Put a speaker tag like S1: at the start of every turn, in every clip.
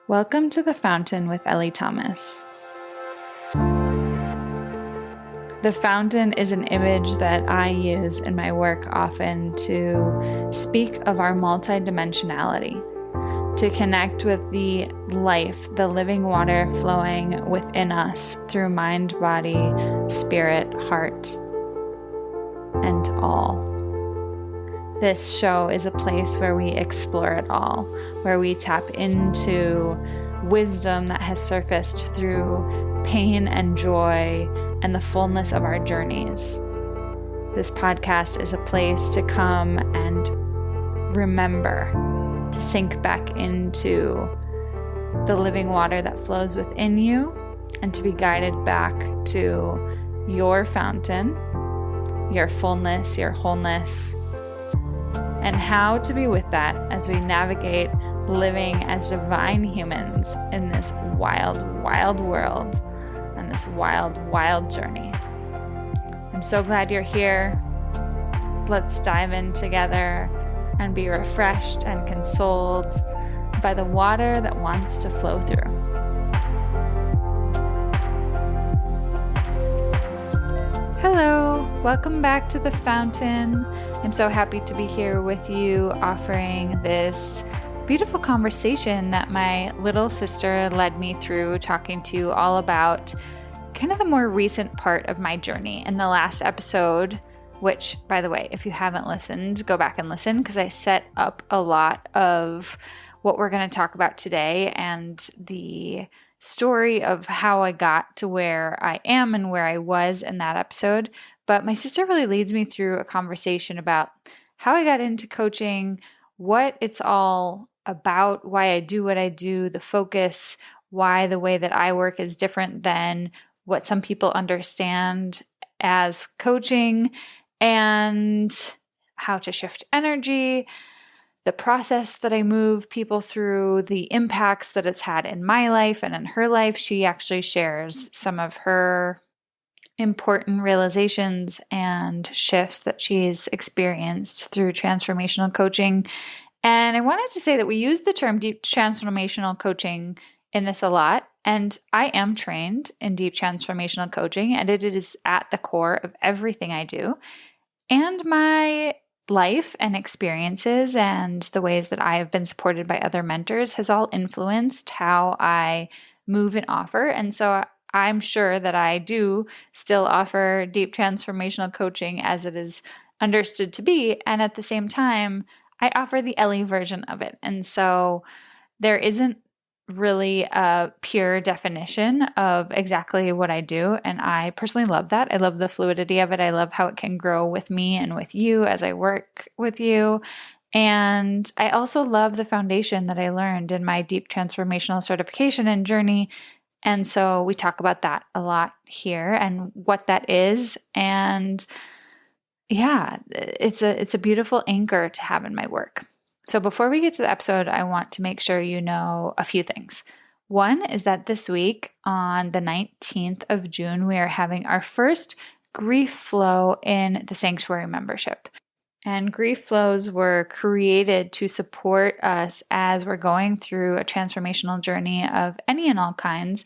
S1: Welcome to The Fountain with Ellie Thomas. The fountain is an image that I use in my work often to speak of our multidimensionality, to connect with the life, the living water flowing within us through mind, body, spirit, heart, and all. This show is a place where we explore it all, where we tap into wisdom that has surfaced through pain and joy and the fullness of our journeys. This podcast is a place to come and remember, to sink back into the living water that flows within you and to be guided back to your fountain, your fullness, your wholeness, and how to be with that as we navigate living as divine humans in this wild, wild world and this wild, wild journey. I'm so glad you're here. Let's dive in together and be refreshed and consoled by the water that wants to flow through. Hello, welcome back to The Fountain. I'm so happy to be here with you, offering this beautiful conversation that my little sister led me through, talking to you all about kind of the more recent part of my journey. In the last episode, which, by the way, if you haven't listened, go back and listen, because I set up a lot of what we're going to talk about today and the story of how I got to where I am and where I was in that episode. But my sister really leads me through a conversation about how I got into coaching, what it's all about, why I do what I do, the focus, why the way that I work is different than what some people understand as coaching, and how to shift energy, the process that I move people through, the impacts that it's had in my life and in her life. She actually shares some of her important realizations and shifts that she's experienced through transformational coaching. And I wanted to say that we use the term deep transformational coaching in this a lot. And I am trained in deep transformational coaching, and it is at the core of everything I do. And my life and experiences and the ways that I have been supported by other mentors has all influenced how I move and offer. And so I'm sure that I do still offer deep transformational coaching as it is understood to be. And at the same time, I offer the Ellie version of it. And so there isn't really a pure definition of exactly what I do. And I personally love that. I love the fluidity of it. I love how it can grow with me and with you as I work with you. And I also love the foundation that I learned in my deep transformational certification and journey. And so we talk about that a lot here and what that is. And yeah, it's a beautiful anchor to have in my work. So before we get to the episode, I want to make sure you know a few things. One is that this week on the 19th of June, we are having our first grief flow in the Sanctuary membership. And grief flows were created to support us as we're going through a transformational journey of any and all kinds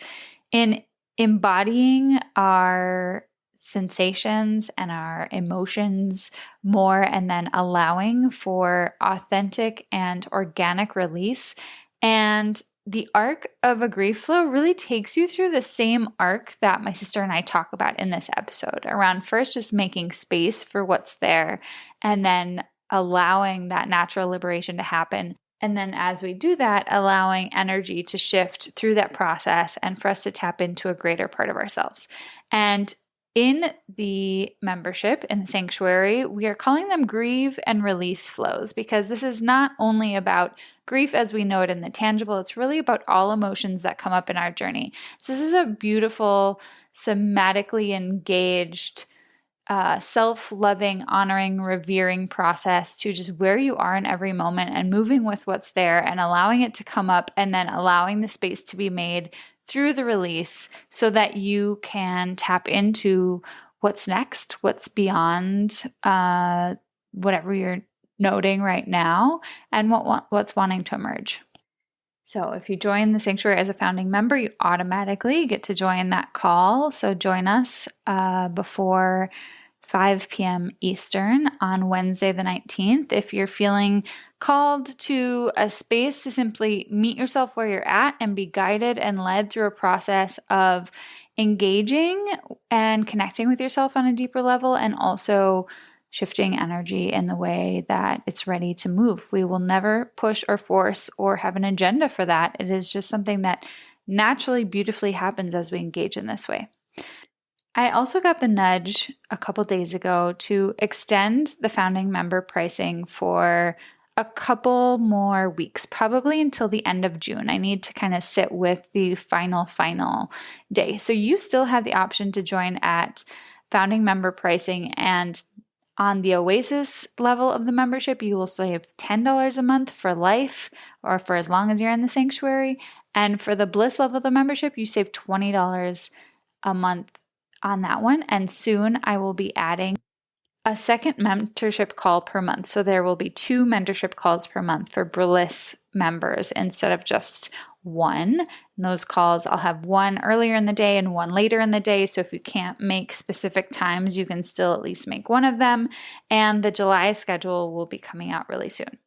S1: in embodying our sensations and our emotions more, and then allowing for authentic and organic release. And the arc of a grief flow really takes you through the same arc that my sister and I talk about in this episode, around first just making space for what's there and then allowing that natural liberation to happen. And then as we do that, allowing energy to shift through that process and for us to tap into a greater part of ourselves. And in the membership, in the sanctuary, we are calling them grieve and release flows, because this is not only about grief as we know it in the tangible, it's really about all emotions that come up in our journey. So this is a beautiful, somatically engaged, self-loving, honoring, revering process to just where you are in every moment and moving with what's there and allowing it to come up and then allowing the space to be made through the release so that you can tap into what's next, what's beyond whatever you're noting right now, and what's wanting to emerge. So if you join the sanctuary as a founding member, you automatically get to join that call. So join us before 5 p.m. Eastern on Wednesday the 19th. If you're feeling called to a space to simply meet yourself where you're at and be guided and led through a process of engaging and connecting with yourself on a deeper level, and also shifting energy in the way that it's ready to move. We will never push or force or have an agenda for that. It is just something that naturally, beautifully happens as we engage in this way. I also got the nudge a couple days ago to extend the founding member pricing for a couple more weeks, probably until the end of June. I need to kind of sit with the final day. So you still have the option to join at founding member pricing, and on the Oasis level of the membership, you will save $10 a month for life, or for as long as you're in the sanctuary. And for the Bliss level of the membership, you save $20 a month on that one. And soon I will be adding a second mentorship call per month. So there will be 2 mentorship calls per month for Bliss members instead of just one. And those calls, I'll have one earlier in the day and one later in the day. So if you can't make specific times, you can still at least make one of them. And the July schedule will be coming out really soon.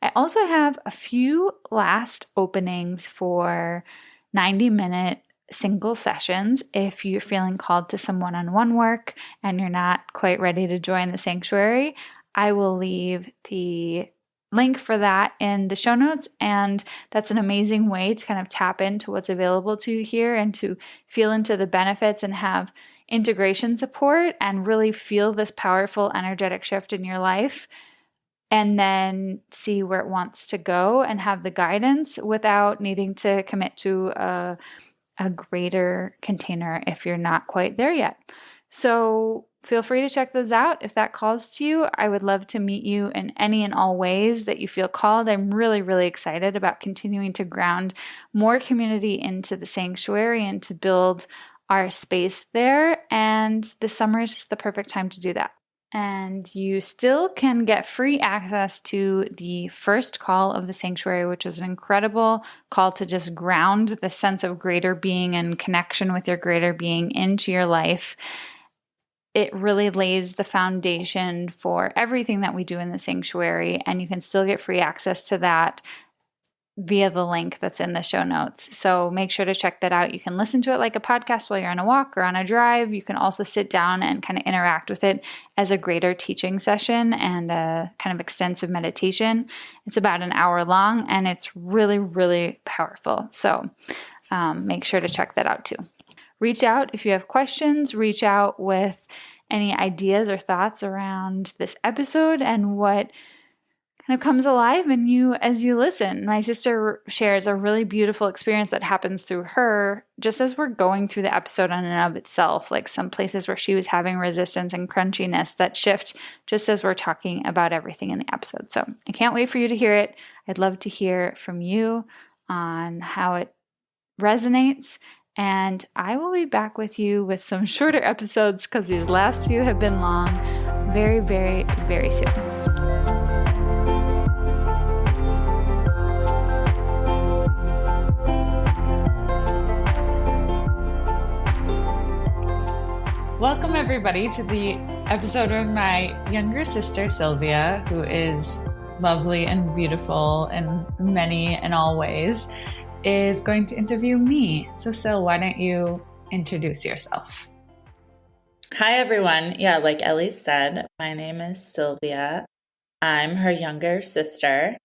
S1: I also have a few last openings for 90-minute single sessions. If you're feeling called to some one-on-one work and you're not quite ready to join the sanctuary, I will leave the link for that in the show notes. And that's an amazing way to kind of tap into what's available to you here and to feel into the benefits and have integration support and really feel this powerful energetic shift in your life, and then see where it wants to go and have the guidance without needing to commit to a greater container if you're not quite there yet. So feel free to check those out if that calls to you. I would love to meet you in any and all ways that you feel called. I'm really, really excited about continuing to ground more community into the sanctuary and to build our space there. And this summer is just the perfect time to do that. And you still can get free access to the first call of the sanctuary, which is an incredible call to just ground the sense of greater being and connection with your greater being into your life. It really lays the foundation for everything that we do in the sanctuary, and you can still get free access to that via the link that's in the show notes. So make sure to check that out. You can listen to it like a podcast while you're on a walk or on a drive. You can also sit down and kind of interact with it as a greater teaching session and a kind of extensive meditation. It's about an hour long and it's really, really powerful. So make sure to check that out too. Reach out if you have questions. Reach out with any ideas or thoughts around this episode and what kind of comes alive in you as you listen. My sister shares a really beautiful experience that happens through her just as we're going through the episode in and of itself, like some places where she was having resistance and crunchiness that shift just as we're talking about everything in the episode. So I can't wait for you to hear it. I'd love to hear from you on how it resonates. And I will be back with you with some shorter episodes because these last few have been long, very, very, very soon. Welcome, everybody, to the episode with my younger sister, Sylvia, who is lovely and beautiful in many and all ways, is going to interview me. So, Syl, why don't you introduce yourself?
S2: Hi, everyone. Yeah, like Ellie said, my name is Sylvia. I'm her younger sister.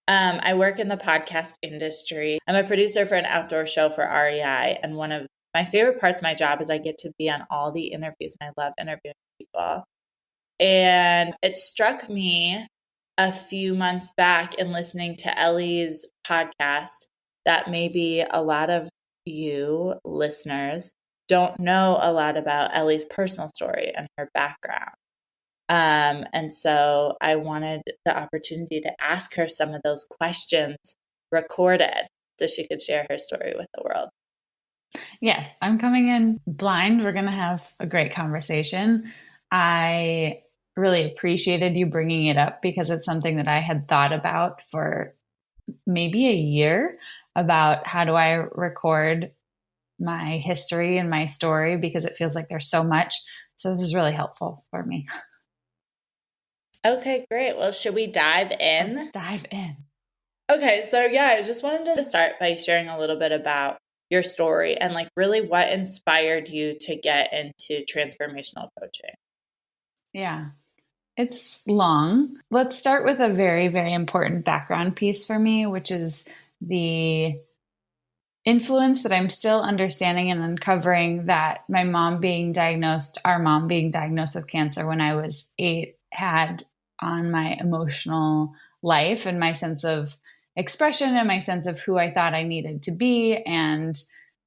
S2: I work in the podcast industry. I'm a producer for an outdoor show for REI, and one of my favorite parts of my job is I get to be on all the interviews, and I love interviewing people. And it struck me a few months back in listening to Ellie's podcast that maybe a lot of you listeners don't know a lot about Ellie's personal story and her background. And so I wanted the opportunity to ask her some of those questions recorded so she could share her story with the world.
S1: Yes, I'm coming in blind. We're going to have a great conversation. I really appreciated you bringing it up because it's something that I had thought about for maybe a year about how do I record my history and my story, because it feels like there's so much. So this is really helpful for me.
S2: Okay, great. Well, should we dive in?
S1: Let's dive in.
S2: Okay, so yeah, I just wanted to start by sharing a little bit about your story and like really what inspired you to get into transformational coaching.
S1: Yeah, it's long. Let's start with a very, very important background piece for me, which is the influence that I'm still understanding and uncovering that our mom being diagnosed with cancer when I was 8 had on my emotional life and my sense of expression and my sense of who I thought I needed to be, and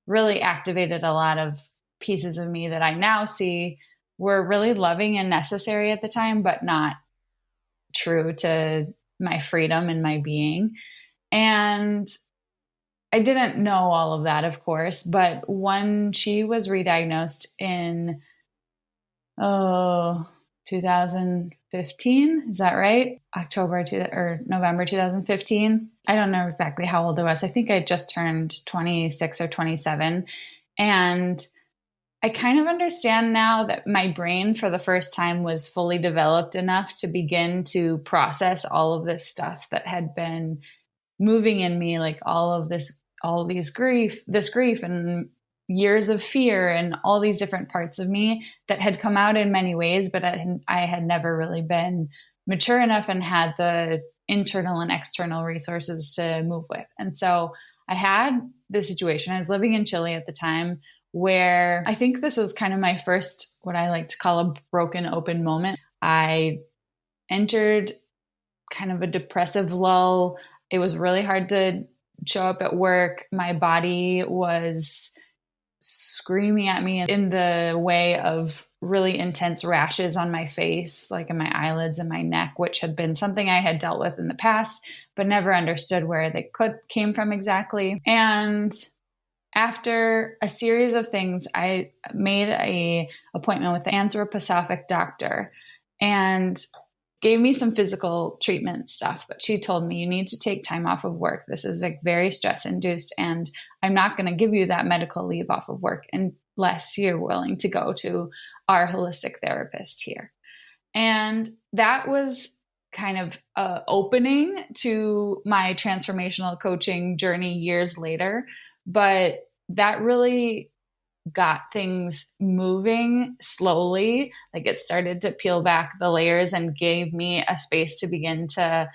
S1: really activated a lot of pieces of me that I now see were really loving and necessary at the time, but not true to my freedom and my being. And I didn't know all of that, of course, but when she was re-diagnosed in 2015, is that right? November 2015. I don't know exactly how old I was. I think I just turned 26 or 27. And I kind of understand now that my brain for the first time was fully developed enough to begin to process all of this stuff that had been moving in me, like this grief and years of fear and all these different parts of me that had come out in many ways, but I had never really been mature enough and had the internal and external resources to move with. And so I had this situation. I was living in Chile at the time, where I think this was kind of my first, what I like to call a broken open moment. I entered kind of a depressive lull. It was really hard to show up at work. My body was screaming at me in the way of really intense rashes on my face, like in my eyelids and my neck, which had been something I had dealt with in the past, but never understood where they came from exactly. And after a series of things, I made an appointment with the anthroposophic doctor and gave me some physical treatment stuff. But she told me, you need to take time off of work. This is like very stress induced, and I'm not going to give you that medical leave off of work unless you're willing to go to our holistic therapist here. And that was kind of opening to my transformational coaching journey years later. But that really got things moving slowly. Like it started to peel back the layers and gave me a space to begin to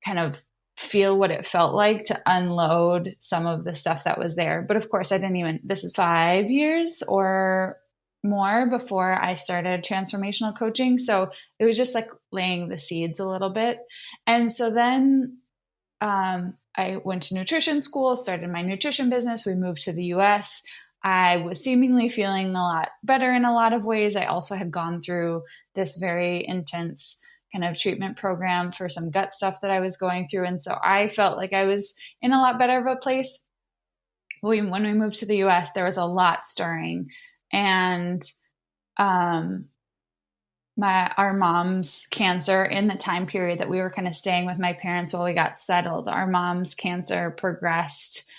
S1: kind of feel what it felt like to unload some of the stuff that was there. But of course, this is 5 years or more before I started transformational coaching. So it was just like laying the seeds a little bit. And so then I went to nutrition school, started my nutrition business. We moved to the US. I was seemingly feeling a lot better in a lot of ways. I also had gone through this very intense kind of treatment program for some gut stuff that I was going through. And so I felt like I was in a lot better of a place. When we moved to the US, there was a lot stirring. And our mom's cancer, in the time period that we were kind of staying with my parents while we got settled, our mom's cancer progressed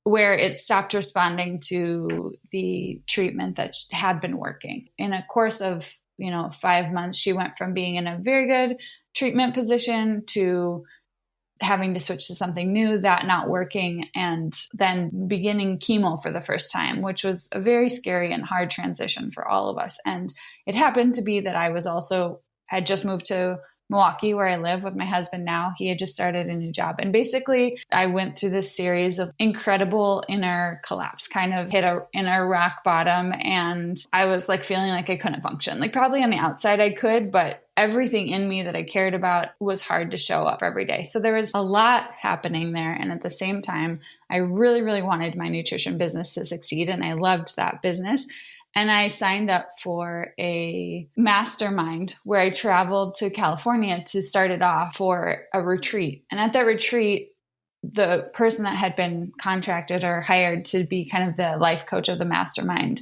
S1: where it stopped responding to the treatment that had been working. In a course of 5 months, she went from being in a very good treatment position to having to switch to something new, that not working, and then beginning chemo for the first time, which was a very scary and hard transition for all of us. And it happened to be that I had just moved to Milwaukee, where I live with my husband now. He had just started a new job. And basically, I went through this series of incredible inner collapse, kind of hit an inner rock bottom. And I was like feeling like I couldn't function. Like probably on the outside I could, but everything in me that I cared about was hard to show up every day. So there was a lot happening there. And at the same time, I really, really wanted my nutrition business to succeed. And I loved that business. And I signed up for a mastermind where I traveled to California to start it off for a retreat. And at that retreat, the person that had been contracted or hired to be kind of the life coach of the mastermind,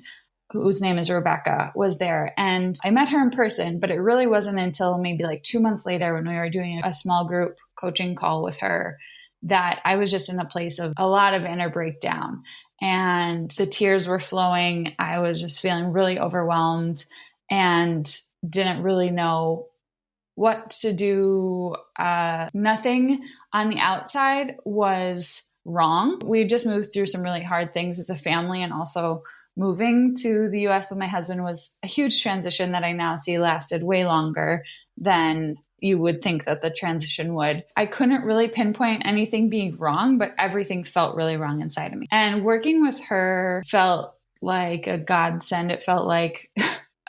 S1: whose name is Rebecca, was there. And I met her in person, but it really wasn't until maybe like 2 months later when we were doing a small group coaching call with her that I was just in a place of a lot of inner breakdown, and the tears were flowing. I was just feeling really overwhelmed and didn't really know what to do. Nothing on the outside was wrong. We just moved through some really hard things as a family, and also moving to the US with my husband was a huge transition that I now see lasted way longer than you would think that the transition would. I couldn't really pinpoint anything being wrong, but everything felt really wrong inside of me. And working with her felt like a godsend. It felt like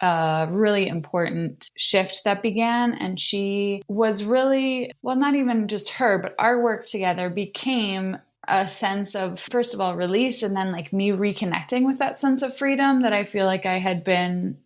S1: a really important shift that began. And she was really, well, not even just her, but our work together became a sense of, first of all, release, and then like me reconnecting with that sense of freedom that I feel like I had been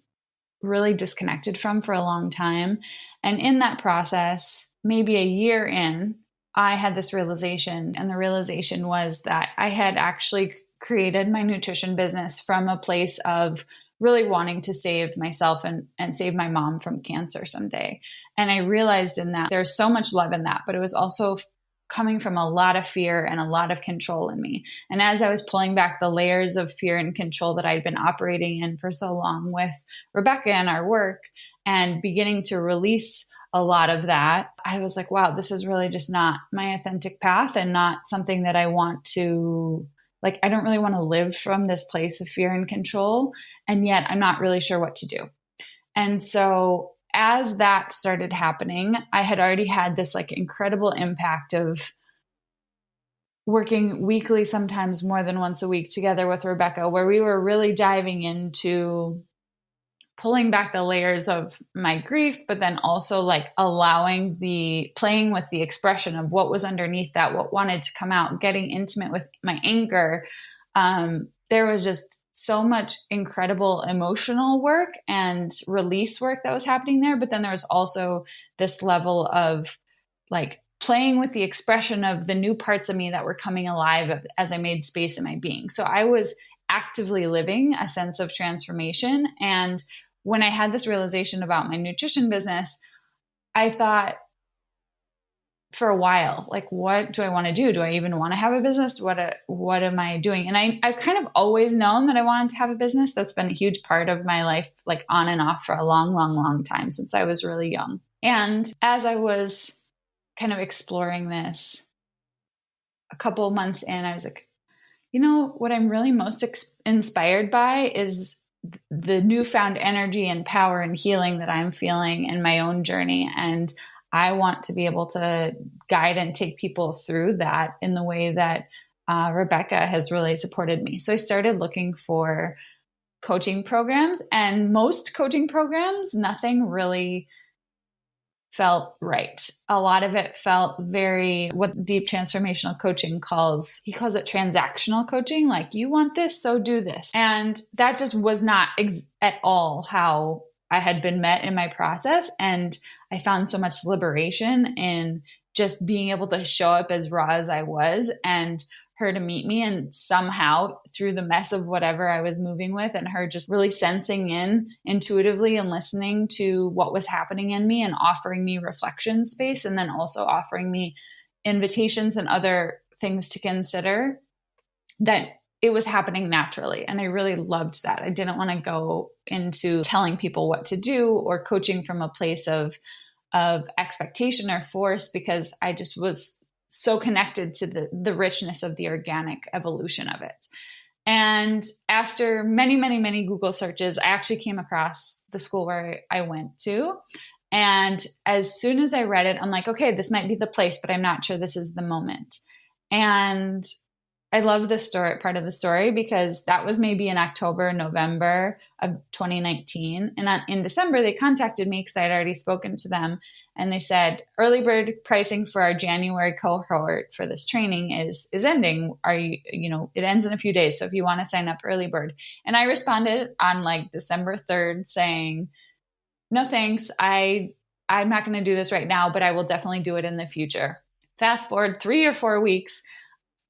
S1: really disconnected from for a long time. And in that process, maybe a year in, I had this realization. And the realization was that I had actually created my nutrition business from a place of really wanting to save myself and save my mom from cancer someday. And I realized in that there's so much love in that, but it was also coming from a lot of fear and a lot of control in me. And as I was pulling back the layers of fear and control that I'd been operating in for so long with Rebecca and our work, and beginning to release a lot of that, I was like, wow, this is really just not my authentic path, and not something that I want to, like, I don't really want to live from this place of fear and control. And yet I'm not really sure what to do. And so as that started happening, I had already had this like incredible impact of working weekly, sometimes more than once a week together with Rebecca, where we were really diving into pulling back the layers of my grief, but then also like playing with the expression of what was underneath that, what wanted to come out, getting intimate with my anger. There was just so much incredible emotional work and release work that was happening there. But then there was also this level of like playing with the expression of the new parts of me that were coming alive as I made space in my being. So I was actively living a sense of transformation. And when I had this realization about my nutrition business, I thought for a while, like, what do I want to do? Do I even want to have a business? What am I doing? And I've kind of always known that I wanted to have a business. That's been a huge part of my life, like on and off for a long, long, long time, since I was really young. And as I was kind of exploring this, a couple of months in, I was like, you know, what I'm really most inspired by is the newfound energy and power and healing that I'm feeling in my own journey. And I want to be able to guide and take people through that in the way that Rebecca has really supported me. So I started looking for coaching programs, and most coaching programs, nothing really felt right. A lot of it felt very what deep transformational coaching calls, he calls it transactional coaching. Like, you want this, so do this. And that just was not at all how I had been met in my process. And I found so much liberation in just being able to show up as raw as I was, and her to meet me, and somehow through the mess of whatever I was moving with, and her just really sensing in intuitively and listening to what was happening in me and offering me reflection space, and then also offering me invitations and other things to consider, that it was happening naturally. And I really loved that. I didn't want to go into telling people what to do or coaching from a place of expectation or force, because I just was so connected to the richness of the organic evolution of it. And after many, many, many Google searches, I actually came across the school where I went to. And as soon as I read it, I'm like, okay, this might be the place, but I'm not sure this is the moment. And I love this part of the story, because that was maybe in October, November of 2019. And in December, they contacted me because I had already spoken to them. And they said, early bird pricing for our January cohort for this training is ending. It ends in a few days. So if you want to sign up early bird. And I responded on like December 3rd saying, no, thanks. I'm not going to do this right now, but I will definitely do it in the future. Fast forward 3 or 4 weeks.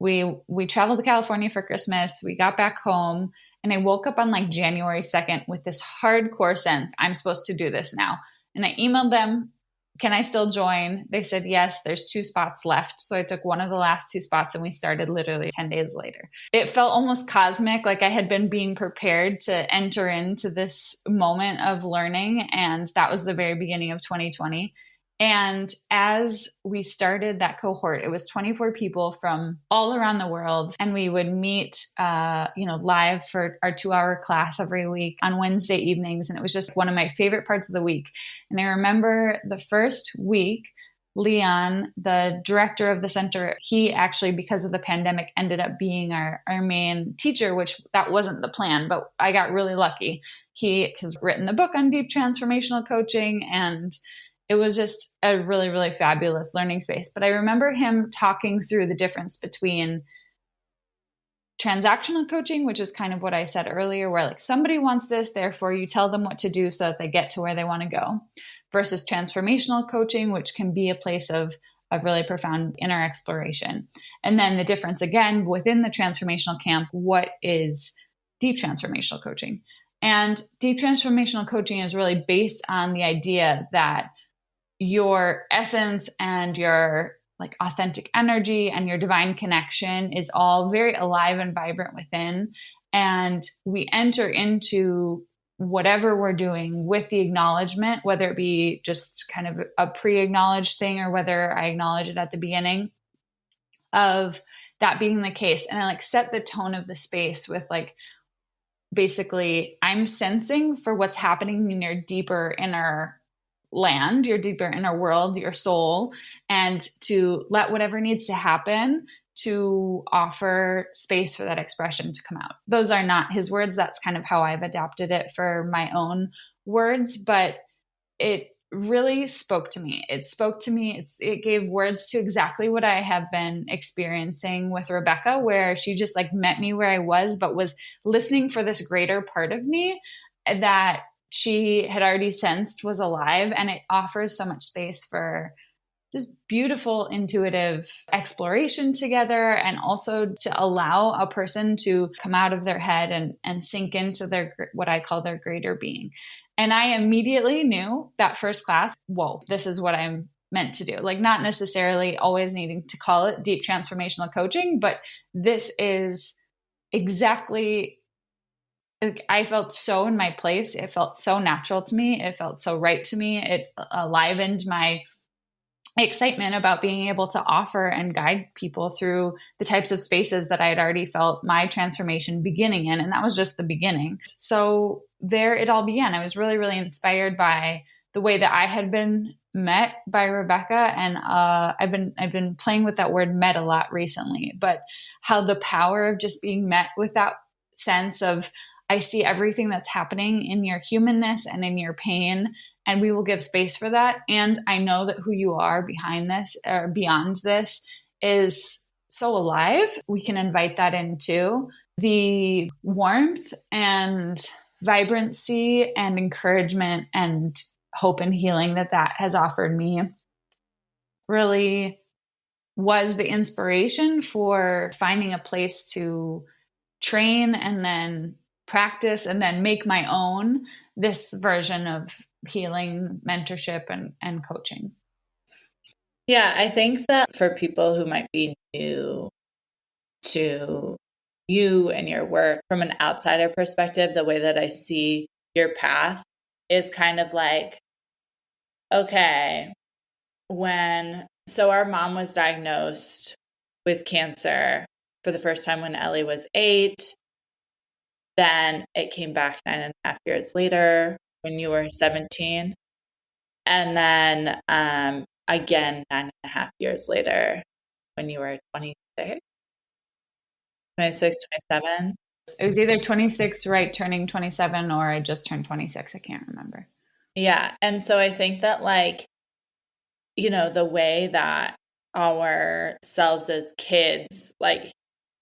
S1: We traveled to California for Christmas. We got back home, and I woke up on like January 2nd with this hardcore sense, I'm supposed to do this now. And I emailed them can I still join? They said, yes, there's 2 spots left. So I took one of the last 2 spots and we started literally 10 days later. It felt almost cosmic, like I had been being prepared to enter into this moment of learning. And that was the very beginning of 2020. And as we started that cohort, it was 24 people from all around the world. And we would meet, live for our 2-hour class every week on Wednesday evenings. And it was just one of my favorite parts of the week. And I remember the first week, Leon, the director of the center, he actually, because of the pandemic, ended up being our main teacher, which that wasn't the plan, but I got really lucky. He has written the book on deep transformational coaching, and it was just a really, really fabulous learning space. But I remember him talking through the difference between transactional coaching, which is kind of what I said earlier, where like somebody wants this, therefore you tell them what to do so that they get to where they want to go, versus transformational coaching, which can be a place of really profound inner exploration. And then the difference again within the transformational camp, what is deep transformational coaching? And deep transformational coaching is really based on the idea that your essence and your like authentic energy and your divine connection is all very alive and vibrant within. And we enter into whatever we're doing with the acknowledgement, whether it be just kind of a pre-acknowledged thing or whether I acknowledge it at the beginning of that being the case. And I like set the tone of the space with like, basically I'm sensing for what's happening in your deeper inner land, your deeper inner world, your soul, and to let whatever needs to happen to offer space for that expression to come out. Those are not his words. That's kind of how I've adapted it for my own words, but it really spoke to me. It spoke to me. It gave words to exactly what I have been experiencing with Rebecca, where she just like met me where I was, but was listening for this greater part of me that she had already sensed was alive. And it offers so much space for just beautiful, intuitive exploration together, and also to allow a person to come out of their head and sink into their, what I call their greater being. And I immediately knew that first class, whoa, this is what I'm meant to do. Like not necessarily always needing to call it deep transformational coaching, but this is exactly, I felt so in my place. It felt so natural to me. It felt so right to me. It livened my excitement about being able to offer and guide people through the types of spaces that I had already felt my transformation beginning in. And that was just the beginning. So there it all began. I was really, really inspired by the way that I had been met by Rebecca. And I've been playing with that word met a lot recently, but how the power of just being met with that sense of, I see everything that's happening in your humanness and in your pain, and we will give space for that. And I know that who you are behind this or beyond this is so alive. We can invite that into the warmth and vibrancy and encouragement and hope and healing that has offered me. Really was the inspiration for finding a place to train and then practice and then make my own this version of healing, mentorship, and coaching.
S2: Yeah, I think that for people who might be new to you and your work from an outsider perspective, the way that I see your path is kind of like, okay, so our mom was diagnosed with cancer for the first time when Ellie was 8. Then it came back 9.5 years later when you were 17. And then again, 9.5 years later when you were 26, 27.
S1: It was either 26, right, turning 27, or I just turned 26. I can't remember.
S2: Yeah. And so I think that the way that our selves as kids, like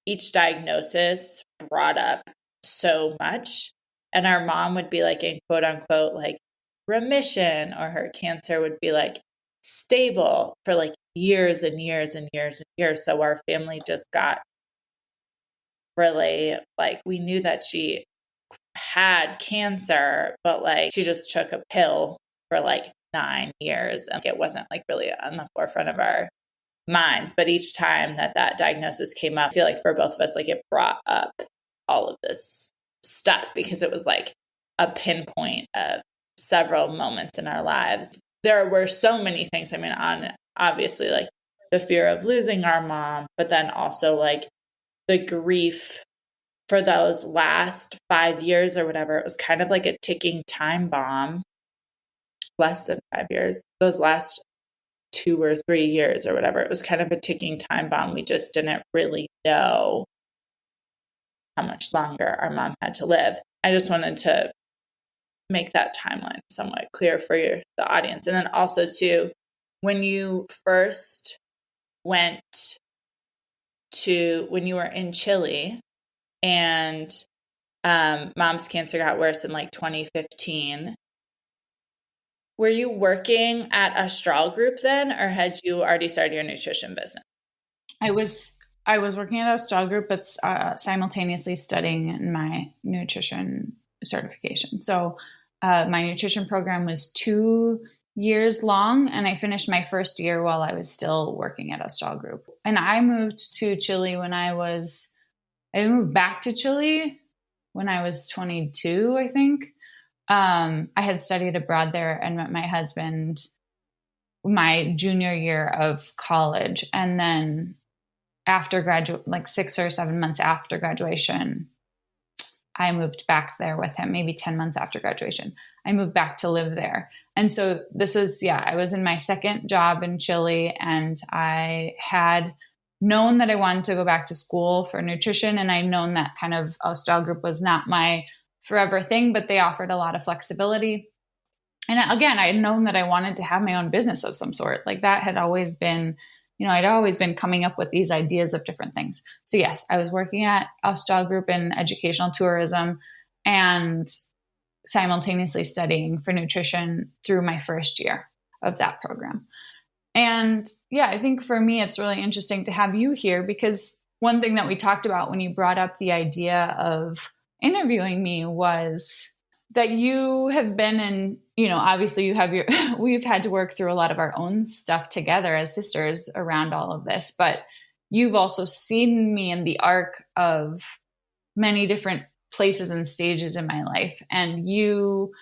S2: each diagnosis brought up so much. And our mom would be like in quote unquote, like remission, or her cancer would be like stable for like years and years and years and years. So our family just got really like, we knew that she had cancer, but like she just took a pill for like 9 years. And it wasn't like really on the forefront of our minds. But each time that diagnosis came up, I feel like for both of us, like it brought up all of this stuff because it was like a pinpoint of several moments in our lives. There were so many things. I mean, obviously like the fear of losing our mom, but then also like the grief for those last 5 years or whatever. It was kind of like a ticking time bomb, less than 5 years, those last 2 or 3 years or whatever. It was kind of a ticking time bomb. We just didn't really know how much longer our mom had to live. I just wanted to make that timeline somewhat clear for the audience. And then also too, when you first when you were in Chile and mom's cancer got worse in like 2015, were you working at a straw group then, or had you already started your nutrition business?
S1: I was working at a straw group, but simultaneously studying in my nutrition certification. So my nutrition program was 2 years long, and I finished my first year while I was still working at a straw group. And I moved to Chile I moved back to Chile when I was 22, I think. I had studied abroad there and met my husband my junior year of college. And then after like 6 or 7 months after graduation, I moved back there with him, maybe 10 months after graduation. I moved back to live there. And so I was in my second job in Chile, and I had known that I wanted to go back to school for nutrition. And I'd known that kind of Austral group was not my forever thing, but they offered a lot of flexibility. And again, I had known that I wanted to have my own business of some sort. Like that had always been, I'd always been coming up with these ideas of different things. So yes, I was working at Austral Group in educational tourism and simultaneously studying for nutrition through my first year of that program. And yeah, I think for me, it's really interesting to have you here because one thing that we talked about when you brought up the idea of interviewing me was that you have been in, obviously we've had to work through a lot of our own stuff together as sisters around all of this, but you've also seen me in the arc of many different places and stages in my life. And you,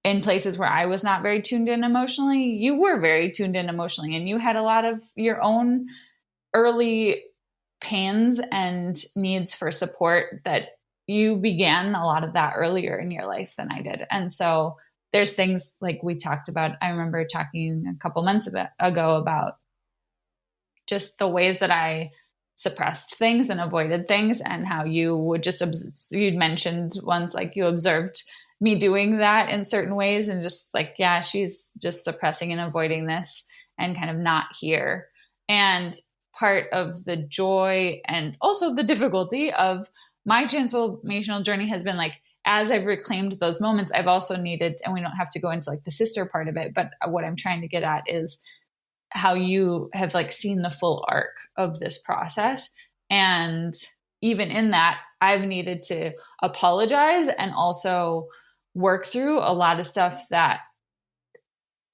S1: in places where I was not very tuned in emotionally, you were very tuned in emotionally, and you had a lot of your own early pains and needs for support that you began a lot of that earlier in your life than I did. And so there's things like we talked about. I remember talking a couple months ago about just the ways that I suppressed things and avoided things, and how you would you'd mentioned once, like you observed me doing that in certain ways and just like, yeah, she's just suppressing and avoiding this and kind of not here. And part of the joy and also the difficulty of my transformational journey has been like, as I've reclaimed those moments, I've also needed, and we don't have to go into like the sister part of it, but what I'm trying to get at is how you have like seen the full arc of this process. And even in that, I've needed to apologize and also work through a lot of stuff that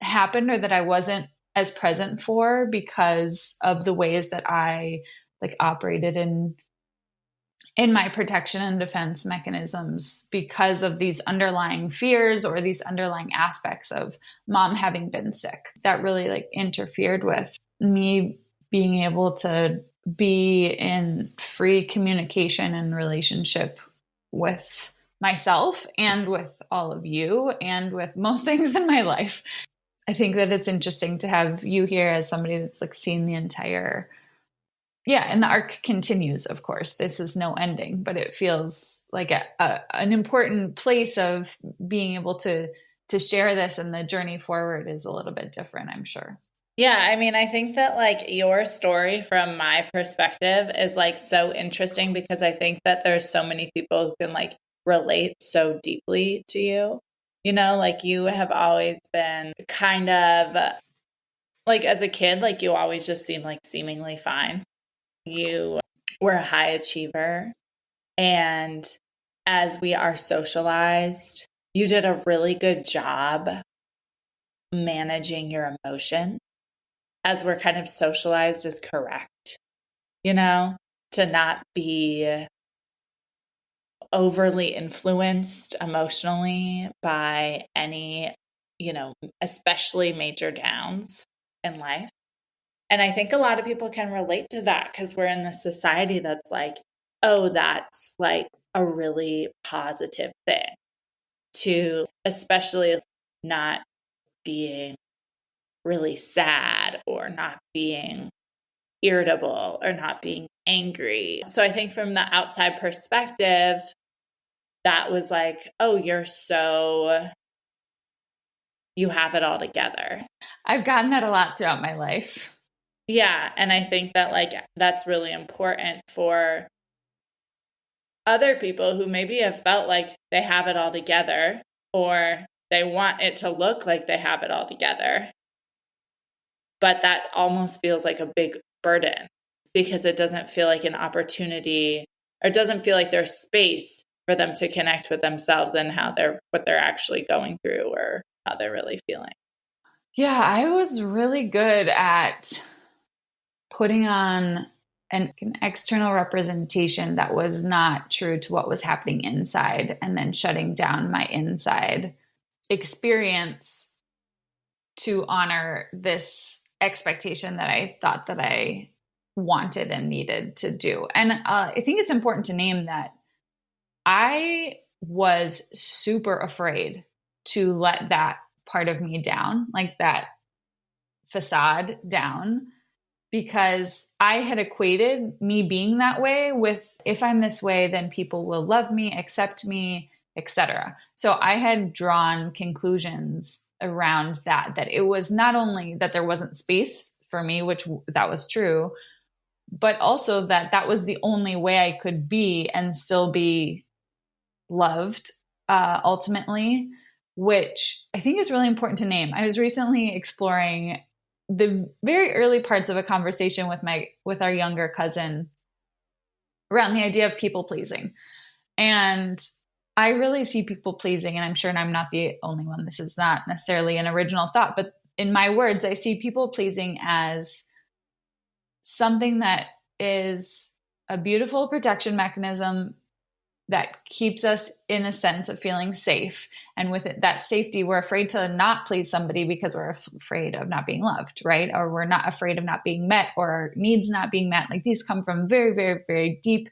S1: happened or that I wasn't as present for because of the ways that I like operated in my protection and defense mechanisms because of these underlying fears or these underlying aspects of mom having been sick that really like interfered with me being able to be in free communication and relationship with myself and with all of you and with most things in my life. I think that it's interesting to have you here as somebody that's like seen the entire, and the arc continues, of course. This is no ending, but it feels like an important place of being able to share this, and the journey forward is a little bit different, I'm sure.
S2: Yeah, I mean, I think that like your story from my perspective is like so interesting because I think that there's so many people who can like relate so deeply to you. Like you have always been kind of like as a kid, like you always just seemed like seemingly fine. You were a high achiever. And as we are socialized, you did a really good job managing your emotion as we're kind of socialized as correct, you know, to not be overly influenced emotionally by any, especially major downs in life. And I think a lot of people can relate to that because we're in this society that's like, oh, that's like a really positive thing to, especially not being really sad or not being irritable or not being angry. So I think from the outside perspective, that was like, oh, you have it all together.
S1: I've gotten that a lot throughout my life.
S2: Yeah. And I think that like, that's really important for other people who maybe have felt like they have it all together or they want it to look like they have it all together. But that almost feels like a big burden because it doesn't feel like an opportunity or it doesn't feel like there's space for them to connect with themselves and what they're actually going through or how they're really feeling.
S1: Yeah, I was really good at putting on an external representation that was not true to what was happening inside and then shutting down my inside experience to honor this expectation that I thought that I wanted and needed to do. And I think it's important to name that I was super afraid to let that part of me down, like that facade down, because I had equated me being that way with if I'm this way, then people will love me, accept me, etc. So I had drawn conclusions around that it was not only that there wasn't space for me, which that was true, but also that was the only way I could be and still be loved ultimately, which I think is really important to name. I was recently exploring the very early parts of a conversation with our younger cousin around the idea of people pleasing. And I really see people pleasing, and I'm sure I'm not the only one. This is not necessarily an original thought, but in my words, I see people pleasing as something that is a beautiful protection mechanism that keeps us in a sense of feeling safe. And with it, that safety, we're afraid to not please somebody because we're afraid of not being loved, right? Or we're not afraid of not being met or our needs not being met. Like these come from very, very, very deep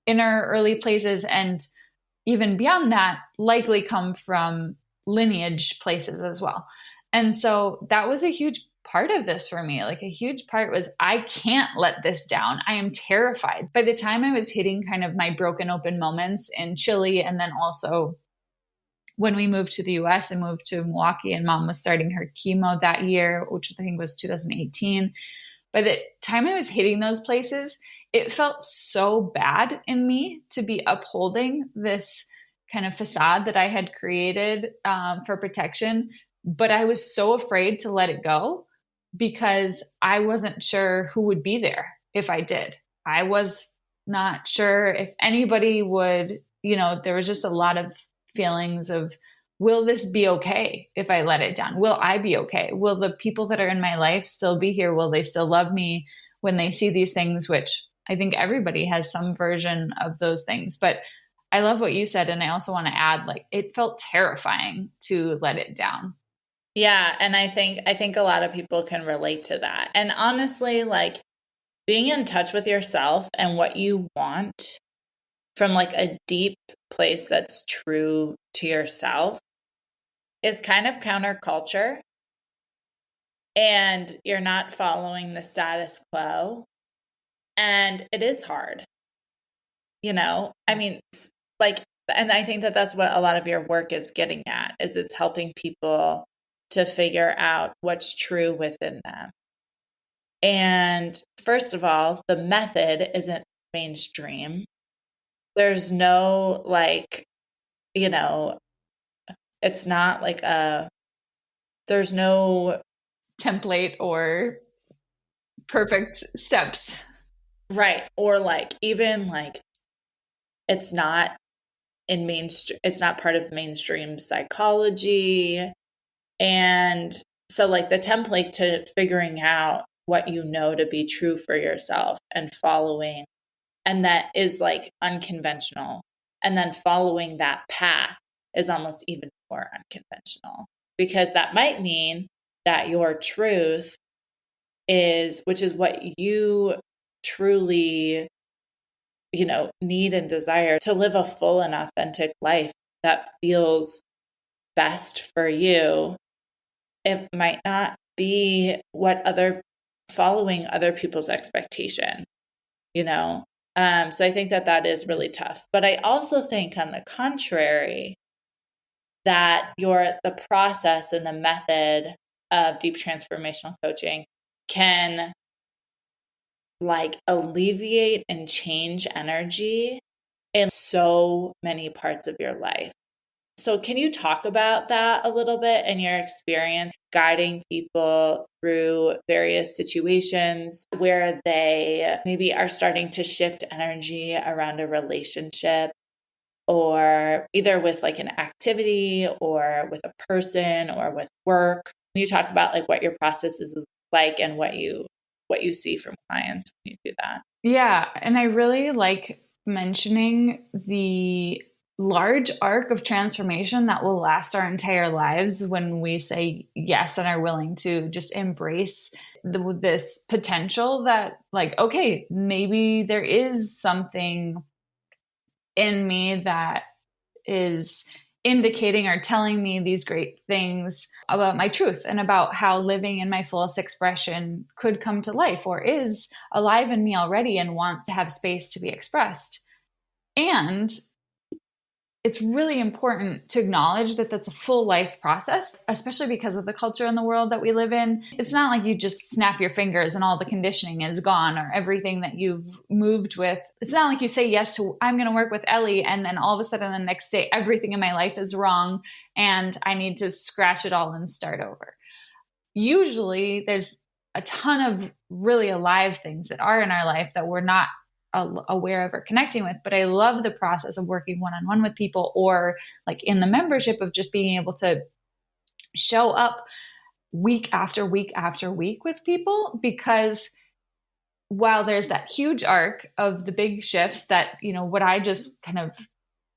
S1: inner early places. And even beyond that, likely come from lineage places as well. And so that was a huge part of this for me. Like a huge part was I can't let this down. I am terrified. By the time I was hitting kind of my broken open moments in Chile, and then also when we moved to the US and moved to Milwaukee, and mom was starting her chemo that year, which I think was 2018. By the time I was hitting those places, it felt so bad in me to be upholding this kind of facade that I had created for protection. But I was so afraid to let it go because I wasn't sure who would be there if I did. I was not sure if anybody would, there was just a lot of feelings of, will this be okay if I let it down? Will I be okay? Will the people that are in my life still be here? Will they still love me when they see these things, which I think everybody has some version of those things. But I love what you said. And I also want to add, like, it felt terrifying to let it down.
S2: Yeah. And I think a lot of people can relate to that. And honestly, like being in touch with yourself and what you want from like a deep place that's true to yourself is kind of counterculture. And you're not following the status quo. And it is hard. I mean, like, and I think that that's what a lot of your work is getting at, is it's helping people to figure out what's true within them. And first of all, the method isn't mainstream. There's no it's not like there's no
S1: template or perfect steps.
S2: Right. Or like, even like, it's not it's not part of mainstream psychology. And So like the template to figuring out what you know to be true for yourself and following, and that is like unconventional. And then following that path is almost even more unconventional, because that might mean that your truth is, which is what you truly, need and desire to live a full and authentic life that feels best for you. It might not be what following other people's expectation, So I think that is really tough. But I also think, on the contrary, that the process and the method of deep transformational coaching can like alleviate and change energy in so many parts of your life. So can you talk about that a little bit and your experience guiding people through various situations where they maybe are starting to shift energy around a relationship, or either with like an activity or with a person or with work? Can you talk about like what your process is like and what you see from clients when you do that?
S1: Yeah. And I really like mentioning the large arc of transformation that will last our entire lives when we say yes and are willing to just embrace this potential that, like, okay, maybe there is something in me that is indicating or telling me these great things about my truth and about how living in my fullest expression could come to life, or is alive in me already and wants to have space to be expressed. And it's really important to acknowledge that that's a full life process, especially because of the culture and the world that we live in. It's not like you just snap your fingers and all the conditioning is gone, or everything that you've moved with. It's not like you say yes to, I'm going to work with Ellie, and then all of a sudden the next day, everything in my life is wrong and I need to scratch it all and start over. Usually there's a ton of really alive things that are in our life that we're not aware of or connecting with. But I love the process of working one-on-one with people, or like in the membership, of just being able to show up week after week after week with people. Because while there's that huge arc of the big shifts that, what I just kind of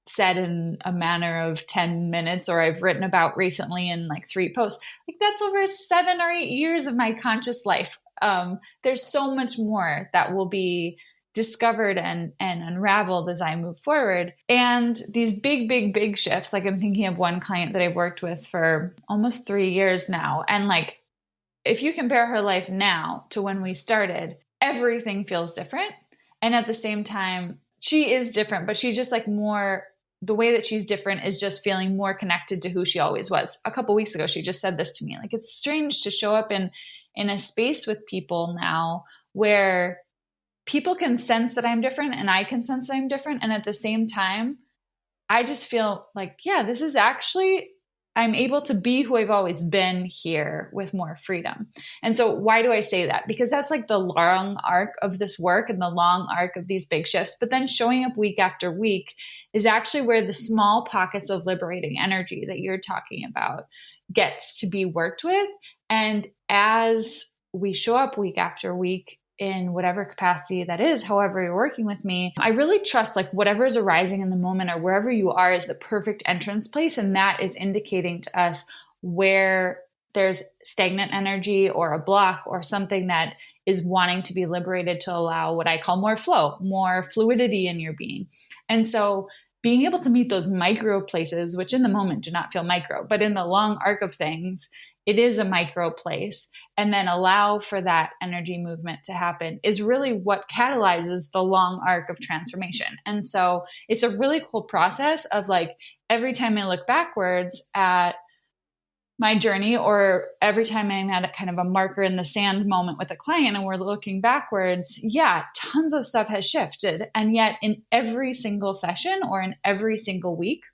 S1: said in a manner of 10 minutes, or I've written about recently in like 3 posts, like that's over 7 or 8 years of my conscious life. There's so much more that will be discovered and unraveled as I move forward. And these big shifts, like I'm thinking of one client that I've worked with for almost 3 years now. And like, if you compare her life now to when we started, everything feels different. And at the same time, she is different, but she's just like more, the way that she's different is just feeling more connected to who she always was. A couple weeks ago, she just said this to me. Like, it's strange to show up in a space with people now where people can sense that I'm different and I can sense that I'm different. And at the same time, I just feel like, yeah, this is actually, I'm able to be who I've always been here with more freedom. And so why do I say that? Because that's like the long arc of this work and the long arc of these big shifts. But then showing up week after week is actually where the small pockets of liberating energy that you're talking about gets to be worked with. And as we show up week after week, in whatever capacity that is, however you're working with me, I really trust like whatever is arising in the moment or wherever you are is the perfect entrance place. And that is indicating to us where there's stagnant energy or a block or something that is wanting to be liberated to allow what I call more flow, more fluidity in your being. And so being able to meet those micro places, which in the moment do not feel micro, but in the long arc of things, it is a micro place, and then allow for that energy movement to happen is really what catalyzes the long arc of transformation. And so it's a really cool process of like, every time I look backwards at my journey, or every time I'm at a kind of a marker in the sand moment with a client and we're looking backwards, yeah, tons of stuff has shifted. And yet in every single session or in every single week,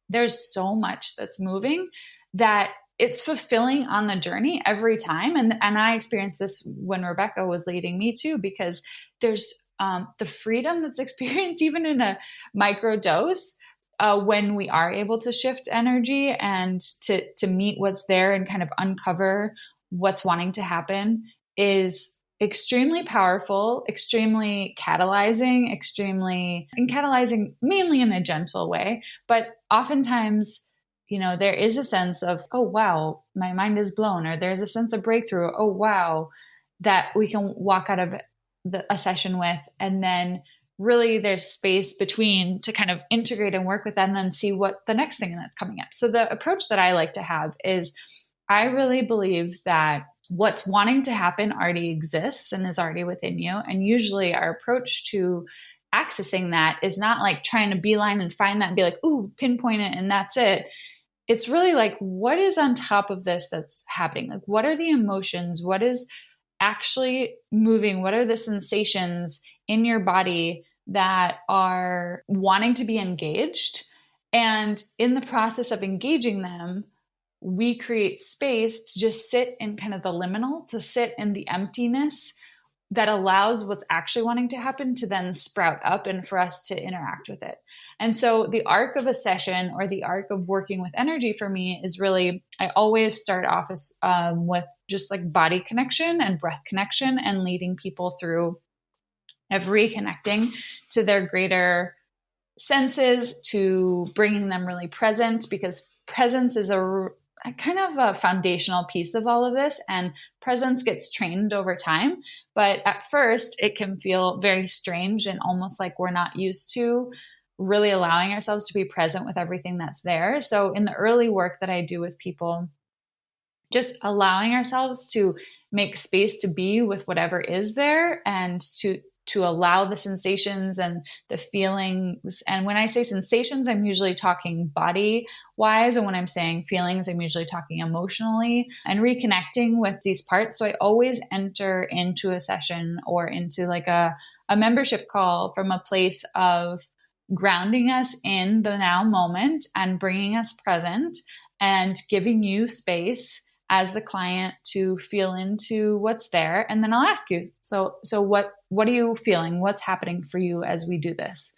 S1: there's so much that's moving that it's fulfilling on the journey every time. And I experienced this when Rebecca was leading me too, because there's the freedom that's experienced even in a micro dose when we are able to shift energy and to meet what's there and kind of uncover what's wanting to happen is extremely powerful, extremely catalyzing, catalyzing mainly in a gentle way. But oftentimes, there is a sense of, oh, wow, my mind is blown, or there's a sense of breakthrough. Oh, wow, that we can walk out of a session with. And then really there's space between to kind of integrate and work with that and then see what the next thing that's coming up. So the approach that I like to have is I really believe that what's wanting to happen already exists and is already within you. And usually our approach to accessing that is not like trying to beeline and find that and be like, ooh, pinpoint it and that's it. It's really like, what is on top of this that's happening? Like, what are the emotions? What is actually moving? What are the sensations in your body that are wanting to be engaged? And in the process of engaging them, we create space to just sit in kind of the liminal, to sit in the emptiness that allows what's actually wanting to happen to then sprout up and for us to interact with it. And so the arc of a session or the arc of working with energy for me is really, I always start off with just like body connection and breath connection and leading people through of reconnecting to their greater senses, to bringing them really present, because presence is a kind of a foundational piece of all of this, and presence gets trained over time. But at first it can feel very strange and almost like we're not used to really allowing ourselves to be present with everything that's there. So in the early work that I do with people, just allowing ourselves to make space to be with whatever is there and to allow the sensations and the feelings. And when I say sensations, I'm usually talking body wise. And when I'm saying feelings, I'm usually talking emotionally and reconnecting with these parts. So I always enter into a session or into like a membership call from a place of grounding us in the now moment and bringing us present and giving you space as the client to feel into what's there. And then I'll ask you, so what are you feeling? What's happening for you as we do this?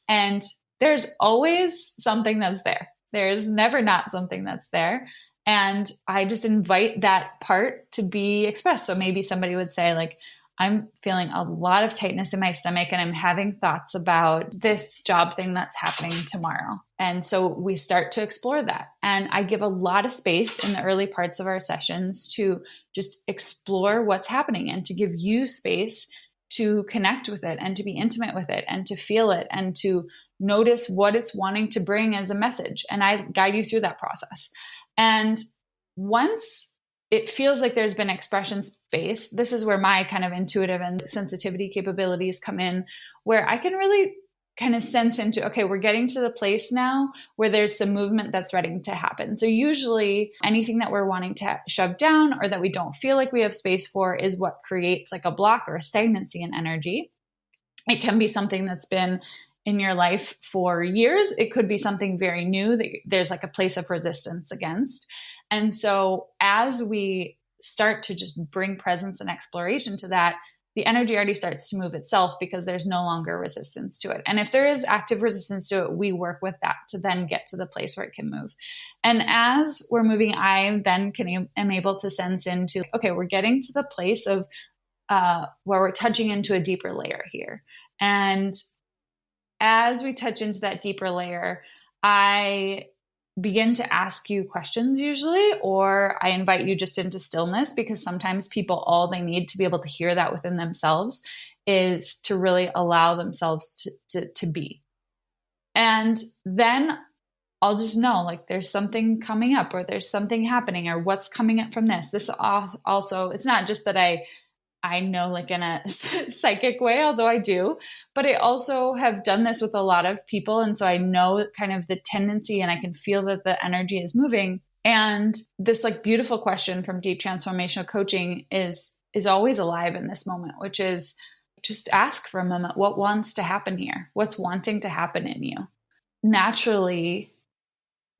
S1: And there's always something that's there. There's never not something that's there. And I just invite that part to be expressed. So maybe somebody would say like, I'm feeling a lot of tightness in my stomach and I'm having thoughts about this job thing that's happening tomorrow. And so we start to explore that. And I give a lot of space in the early parts of our sessions to just explore what's happening and to give you space to connect with it and to be intimate with it and to feel it and to notice what it's wanting to bring as a message. And I guide you through that process. And once it feels like there's been expression space, this is where my kind of intuitive and sensitivity capabilities come in, where I can really kind of sense into, okay, we're getting to the place now where there's some movement that's ready to happen. So usually anything that we're wanting to shove down or that we don't feel like we have space for is what creates like a block or a stagnancy in energy. It can be something that's been in your life for years. It could be something very new that there's like a place of resistance against. And so as we start to just bring presence and exploration to that, the energy already starts to move itself because there's no longer resistance to it. And if there is active resistance to it, we work with that to then get to the place where it can move. And as we're moving, I then am able to sense into, okay, we're getting to the place of where we're touching into a deeper layer here. And as we touch into that deeper layer, I begin to ask you questions usually, or I invite you just into stillness, because sometimes people, all they need to be able to hear that within themselves is to really allow themselves to be. And then I'll just know like there's something coming up or there's something happening or what's coming up from this. This also, it's not just that I know like in a psychic way, although I do, but I also have done this with a lot of people. And so I know kind of the tendency and I can feel that the energy is moving. And this like beautiful question from deep transformational coaching is always alive in this moment, which is just ask for a moment, what wants to happen here? What's wanting to happen in you? Naturally,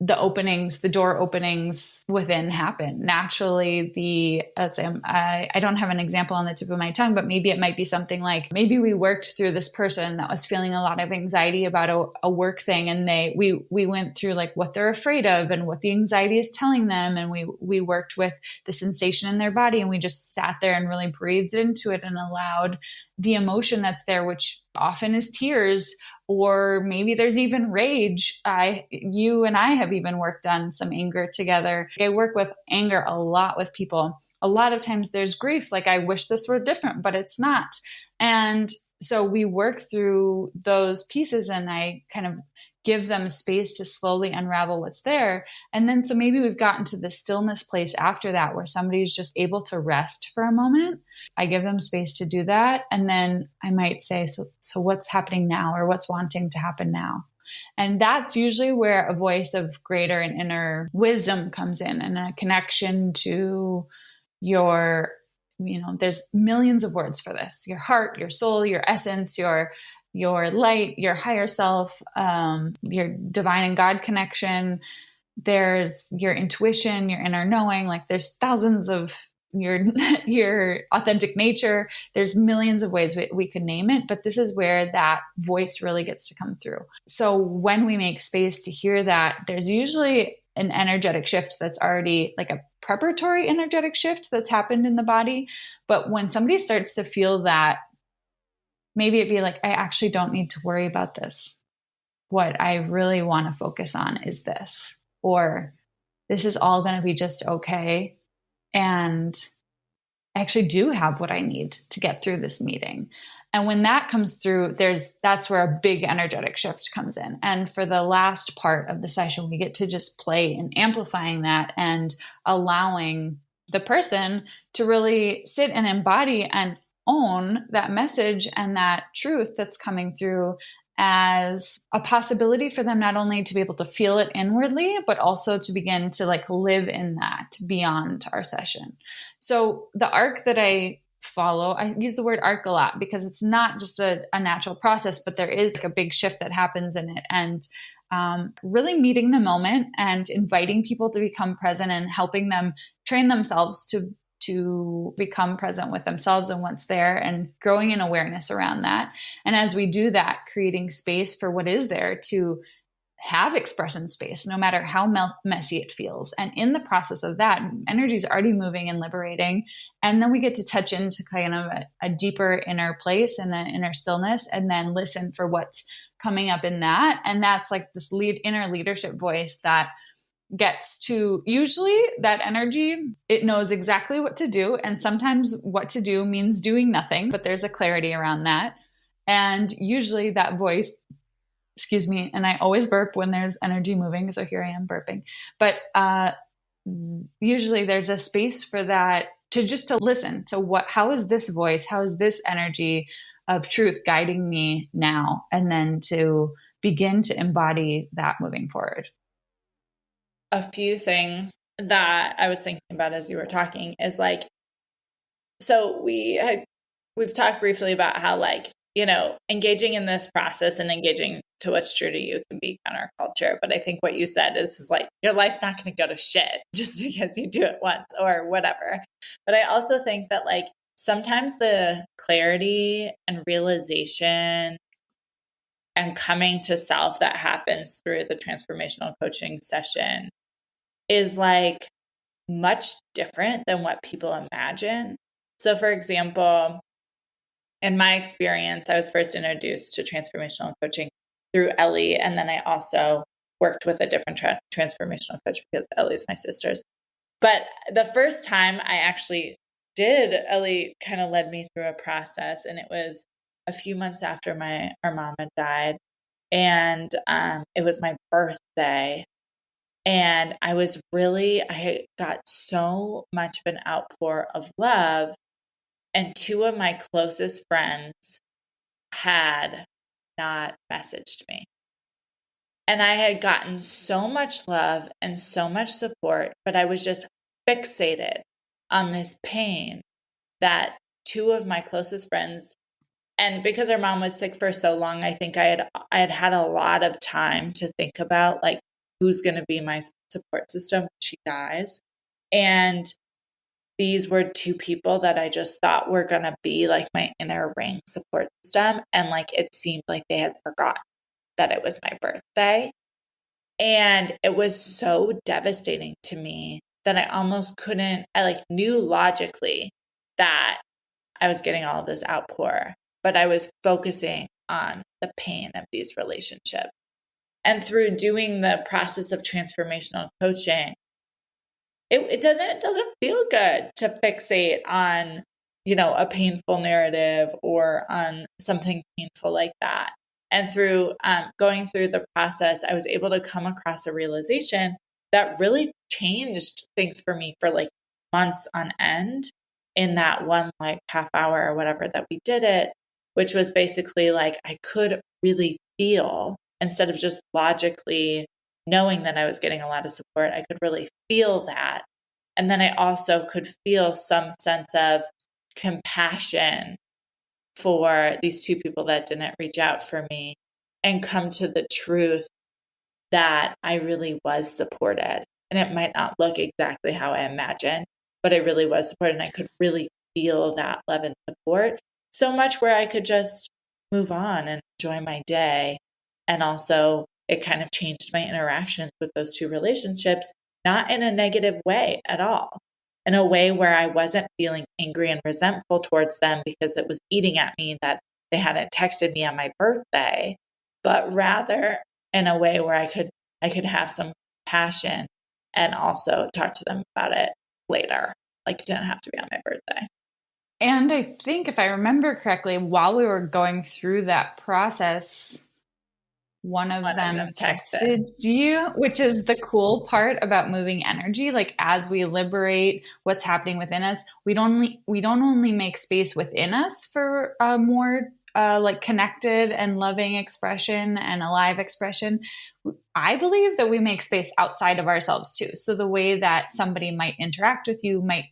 S1: the door openings within happen naturally. Let's say I don't have an example on the tip of my tongue, but maybe it might be something like, maybe we worked through this person that was feeling a lot of anxiety about a work thing, and we went through like what they're afraid of and what the anxiety is telling them, and we worked with the sensation in their body, and we just sat there and really breathed into it and allowed the emotion that's there, which often is tears, or maybe there's even rage. You and I have even worked on some anger together. I work with anger a lot with people. A lot of times there's grief, like I wish this were different, but it's not. And so we work through those pieces, and I kind of give them space to slowly unravel what's there. And then so maybe we've gotten to the stillness place after that, where somebody's just able to rest for a moment. I give them space to do that. And then I might say, so what's happening now, or what's wanting to happen now? And that's usually where a voice of greater and inner wisdom comes in, and a connection to your, there's millions of words for this: your heart, your soul, your essence, your light, your higher self, your divine and God connection. There's your intuition, your inner knowing. Like there's thousands of your authentic nature. There's millions of ways we could name it, but this is where that voice really gets to come through. So when we make space to hear that, there's usually an energetic shift that's already like a preparatory energetic shift that's happened in the body. But when somebody starts to feel that, maybe it'd be like, I actually don't need to worry about this. What I really want to focus on is this, or this is all going to be just okay. And I actually do have what I need to get through this meeting. And when that comes through, that's where a big energetic shift comes in. And for the last part of the session, we get to just play in amplifying that and allowing the person to really sit and embody and own that message and that truth that's coming through as a possibility for them, not only to be able to feel it inwardly, but also to begin to like live in that beyond our session. So the arc that I follow, I use the word arc a lot because it's not just a natural process, but there is like a big shift that happens in it. And really meeting the moment and inviting people to become present and helping them train themselves to become present with themselves and what's there, and growing in awareness around that. And as we do that, creating space for what is there to have expression space, no matter how messy it feels. And in the process of that, energy is already moving and liberating. And then we get to touch into kind of a deeper inner place and an inner stillness, and then listen for what's coming up in that. And that's like this inner leadership voice that gets to, usually that energy, it knows exactly what to do. And sometimes what to do means doing nothing, but there's a clarity around that. And usually that voice, excuse me, and I always burp when there's energy moving. So here I am burping. But usually there's a space for that, to listen to how is this voice, how is this energy of truth guiding me now? And then to begin to embody that moving forward.
S2: A few things that I was thinking about as you were talking is like, so we've talked briefly about how like, engaging in this process and engaging to what's true to you can be counterculture. But I think what you said is like, your life's not going to go to shit just because you do it once or whatever. But I also think that like sometimes the clarity and realization and coming to self that happens through the transformational coaching session is like much different than what people imagine. So for example, in my experience, I was first introduced to transformational coaching through Ellie. And then I also worked with a different transformational coach because Ellie's my sister's. But the first time I actually did, Ellie kind of led me through a process, and it was a few months after our mom had died. And it was my birthday. And I got so much of an outpour of love. And two of my closest friends had not messaged me. And I had gotten so much love and so much support, but I was just fixated on this pain that two of my closest friends, and because our mom was sick for so long, I think I had had a lot of time to think about like who's going to be my support system when she dies. And these were two people that I just thought were going to be like my inner ring support system. And like, it seemed like they had forgotten that it was my birthday. And it was so devastating to me that I almost couldn't, I like knew logically that I was getting all of this outpour, but I was focusing on the pain of these relationships. And through doing the process of transformational coaching, it doesn't feel good to fixate on, a painful narrative or on something painful like that. And through going through the process, I was able to come across a realization that really changed things for me for like months on end in that one like half hour or whatever that we did it, which was basically like I could really feel, instead of just logically knowing that I was getting a lot of support, I could really feel that. And then I also could feel some sense of compassion for these two people that didn't reach out for me, and come to the truth that I really was supported. And it might not look exactly how I imagined, but I really was supported. And I could really feel that love and support so much where I could just move on and enjoy my day. And also it kind of changed my interactions with those two relationships, not in a negative way at all, in a way where I wasn't feeling angry and resentful towards them because it was eating at me that they hadn't texted me on my birthday, but rather in a way where I could have some passion and also talk to them about it later. Like it didn't have to be on my birthday.
S1: And I think if I remember correctly, while we were going through that process, one of them texted you, which is the cool part about moving energy. Like as we liberate what's happening within us, we don't only make space within us for a more like connected and loving expression and alive expression. I believe that we make space outside of ourselves too. So the way that somebody might interact with you might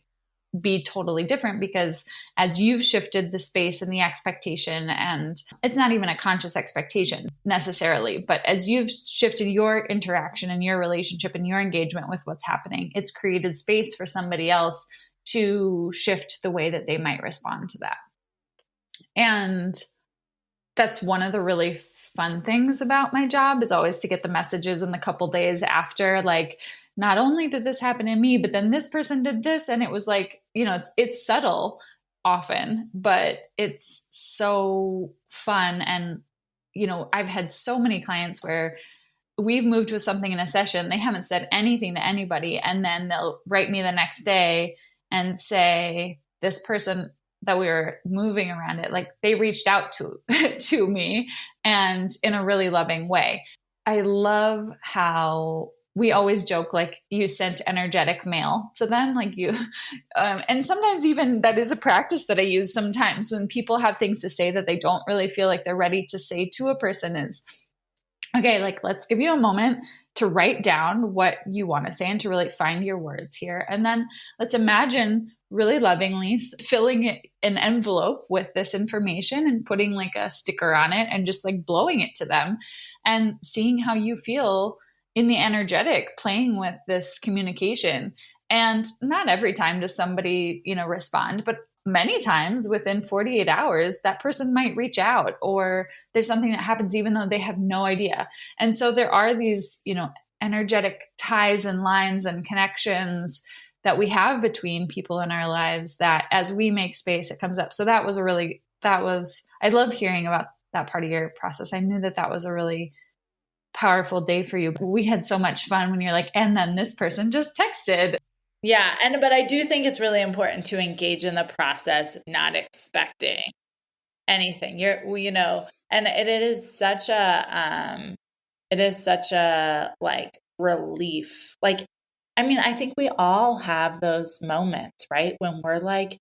S1: be totally different, because as you've shifted the space and the expectation, and it's not even a conscious expectation necessarily, but as you've shifted your interaction and your relationship and your engagement with what's happening, it's created space for somebody else to shift the way that they might respond to that. And that's one of the really fun things about my job, is always to get the messages in the couple days after, like, not only did this happen to me, but then this person did this. And it was like, it's subtle often, but it's so fun. And, I've had so many clients where we've moved with something in a session. They haven't said anything to anybody. And then they'll write me the next day and say, this person that we were moving around it, like they reached out to me, and in a really loving way. I love how we always joke, like, you sent energetic mail to them, like you, and sometimes even that is a practice that I use sometimes when people have things to say that they don't really feel like they're ready to say to a person, is, okay, like, let's give you a moment to write down what you want to say and to really find your words here. And then let's imagine really lovingly filling an envelope with this information and putting like a sticker on it and just like blowing it to them and seeing how you feel in the energetic, playing with this communication. And not every time does somebody, respond, but many times within 48 hours, that person might reach out, or there's something that happens even though they have no idea. And so there are these, energetic ties and lines and connections that we have between people in our lives that as we make space, it comes up. So I love hearing about that part of your process. I knew that was a really powerful day for you. We had so much fun when you're like, and then this person just texted.
S2: Yeah. But I do think it's really important to engage in the process, not expecting anything. And it is such a like relief. Like, I think we all have those moments, right? When we're like,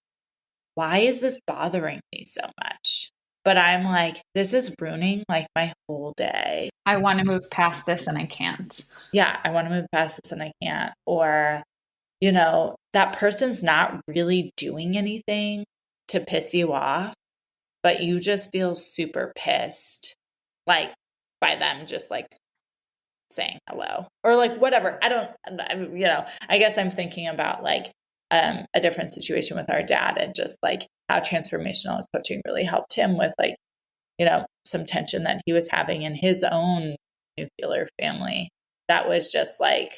S2: why is this bothering me so much? But I'm like, this is ruining like my whole day.
S1: I want to move past this and I can't.
S2: Yeah, I want to move past this and I can't. Or, that person's not really doing anything to piss you off, but you just feel super pissed, like, by them just like saying hello or like whatever. I guess I'm thinking about like a different situation with our dad and just like how transformational coaching really helped him with like, some tension that he was having in his own nuclear family. That was just like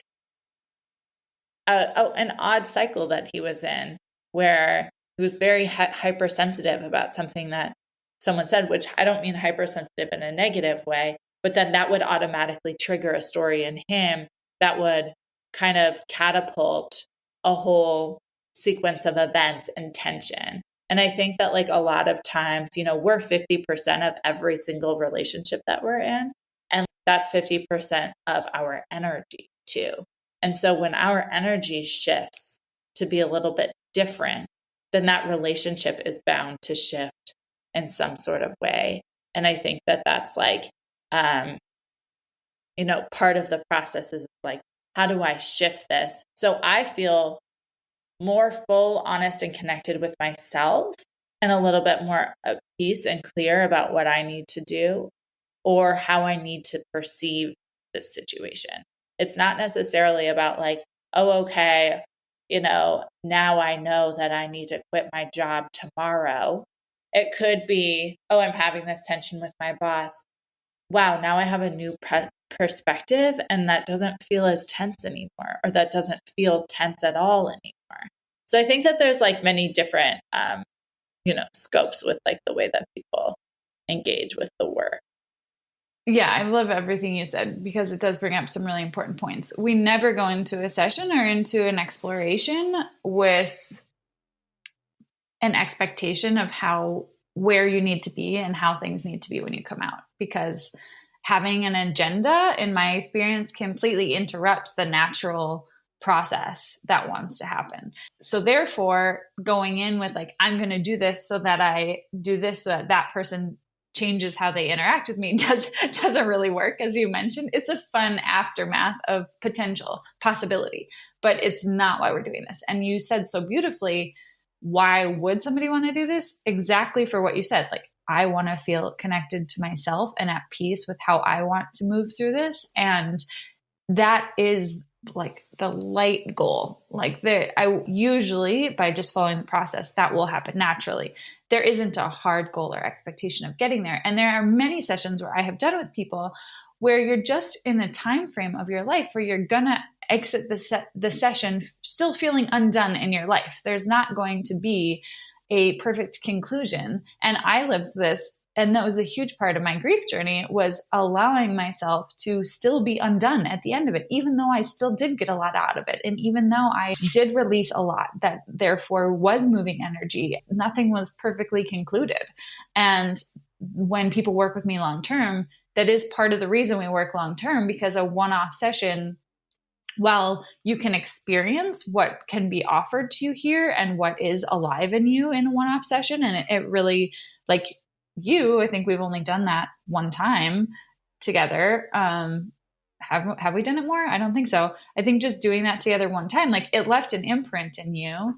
S2: an odd cycle that he was in where he was very hypersensitive about something that someone said, which I don't mean hypersensitive in a negative way, but then that would automatically trigger a story in him that would kind of catapult a whole sequence of events and tension. And I think that like a lot of times, we're 50% of every single relationship that we're in. And that's 50% of our energy too. And so when our energy shifts to be a little bit different, then that relationship is bound to shift in some sort of way. And I think that that's like, part of the process is like, how do I shift this? So I feel more full, honest, and connected with myself and a little bit more at peace and clear about what I need to do or how I need to perceive this situation. It's not necessarily about like, oh, okay, now I know that I need to quit my job tomorrow. It could be, oh, I'm having this tension with my boss. Wow, now I have a new perspective and that doesn't feel as tense anymore, or that doesn't feel tense at all anymore. So I think that there's like many different, scopes with like the way that people engage with the work.
S1: Yeah, I love everything you said because it does bring up some really important points. We never go into a session or into an exploration with an expectation of where you need to be and how things need to be when you come out, because having an agenda, in my experience, completely interrupts the natural process that wants to happen. So therefore, going in with like, I'm going to do this so that I do this, so that person changes how they interact with me doesn't really work. As you mentioned, it's a fun aftermath of potential possibility, but it's not why we're doing this. And you said so beautifully, why would somebody want to do this? Exactly for what you said. Like, I want to feel connected to myself and at peace with how I want to move through this. And that is like the light goal. Like I usually, by just following the process, that will happen naturally. There isn't a hard goal or expectation of getting there. And there are many sessions where I have done with people where you're just in a time frame of your life where you're gonna exit the session still feeling undone in your life. There's not going to be a perfect conclusion. And I lived this, and that was a huge part of my grief journey, was allowing myself to still be undone at the end of it, even though I still did get a lot out of it. And even though I did release a lot that therefore was moving energy, nothing was perfectly concluded. And when people work with me long-term, that is part of the reason we work long-term, because a one-off session, while you can experience what can be offered to you here and what is alive in you in a one-off session, and it really, like I think we've only done that one time together. Have we done it more? I don't think so. I think just doing that together one time, like, it left an imprint in you.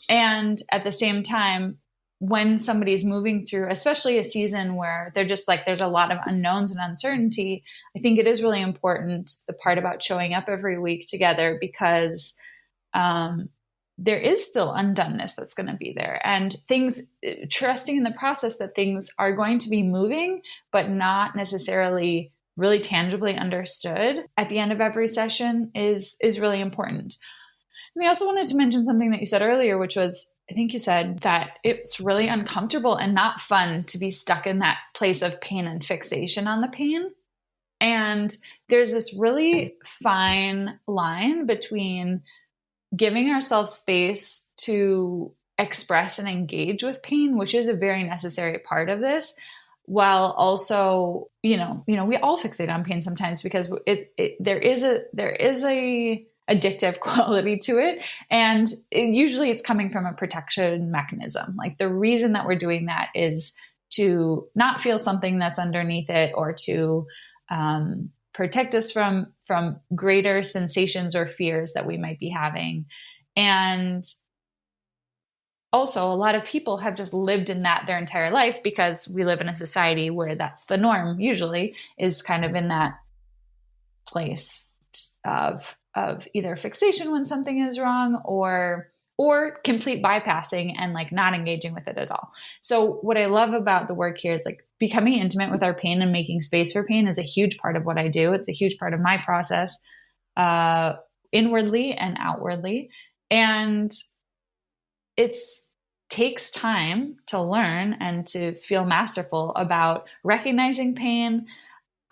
S1: And at the same time, when somebody's moving through, especially a season where they're just like, there's a lot of unknowns and uncertainty, I think it is really important, the part about showing up every week together, because there is still undoneness that's going to be there, and things, trusting in the process that things are going to be moving, but not necessarily really tangibly understood at the end of every session is really important. And I also wanted to mention something that you said earlier, which was, I think you said that it's really uncomfortable and not fun to be stuck in that place of pain and fixation on the pain. And there's this really fine line between giving ourselves space to express and engage with pain, which is a very necessary part of this, while also, we all fixate on pain sometimes because there is a addictive quality to it. And usually it's coming from a protection mechanism. Like, the reason that we're doing that is to not feel something that's underneath it, or to protect us from greater sensations or fears that we might be having. And also, a lot of people have just lived in that their entire life, because we live in a society where that's the norm, usually, is kind of in that place of either fixation when something is wrong, or complete bypassing and like not engaging with it at all. So what I love about the work here is like becoming intimate with our pain and making space for pain is a huge part of what I do. It's a huge part of my process, inwardly and outwardly. And it's takes time to learn and to feel masterful about recognizing pain,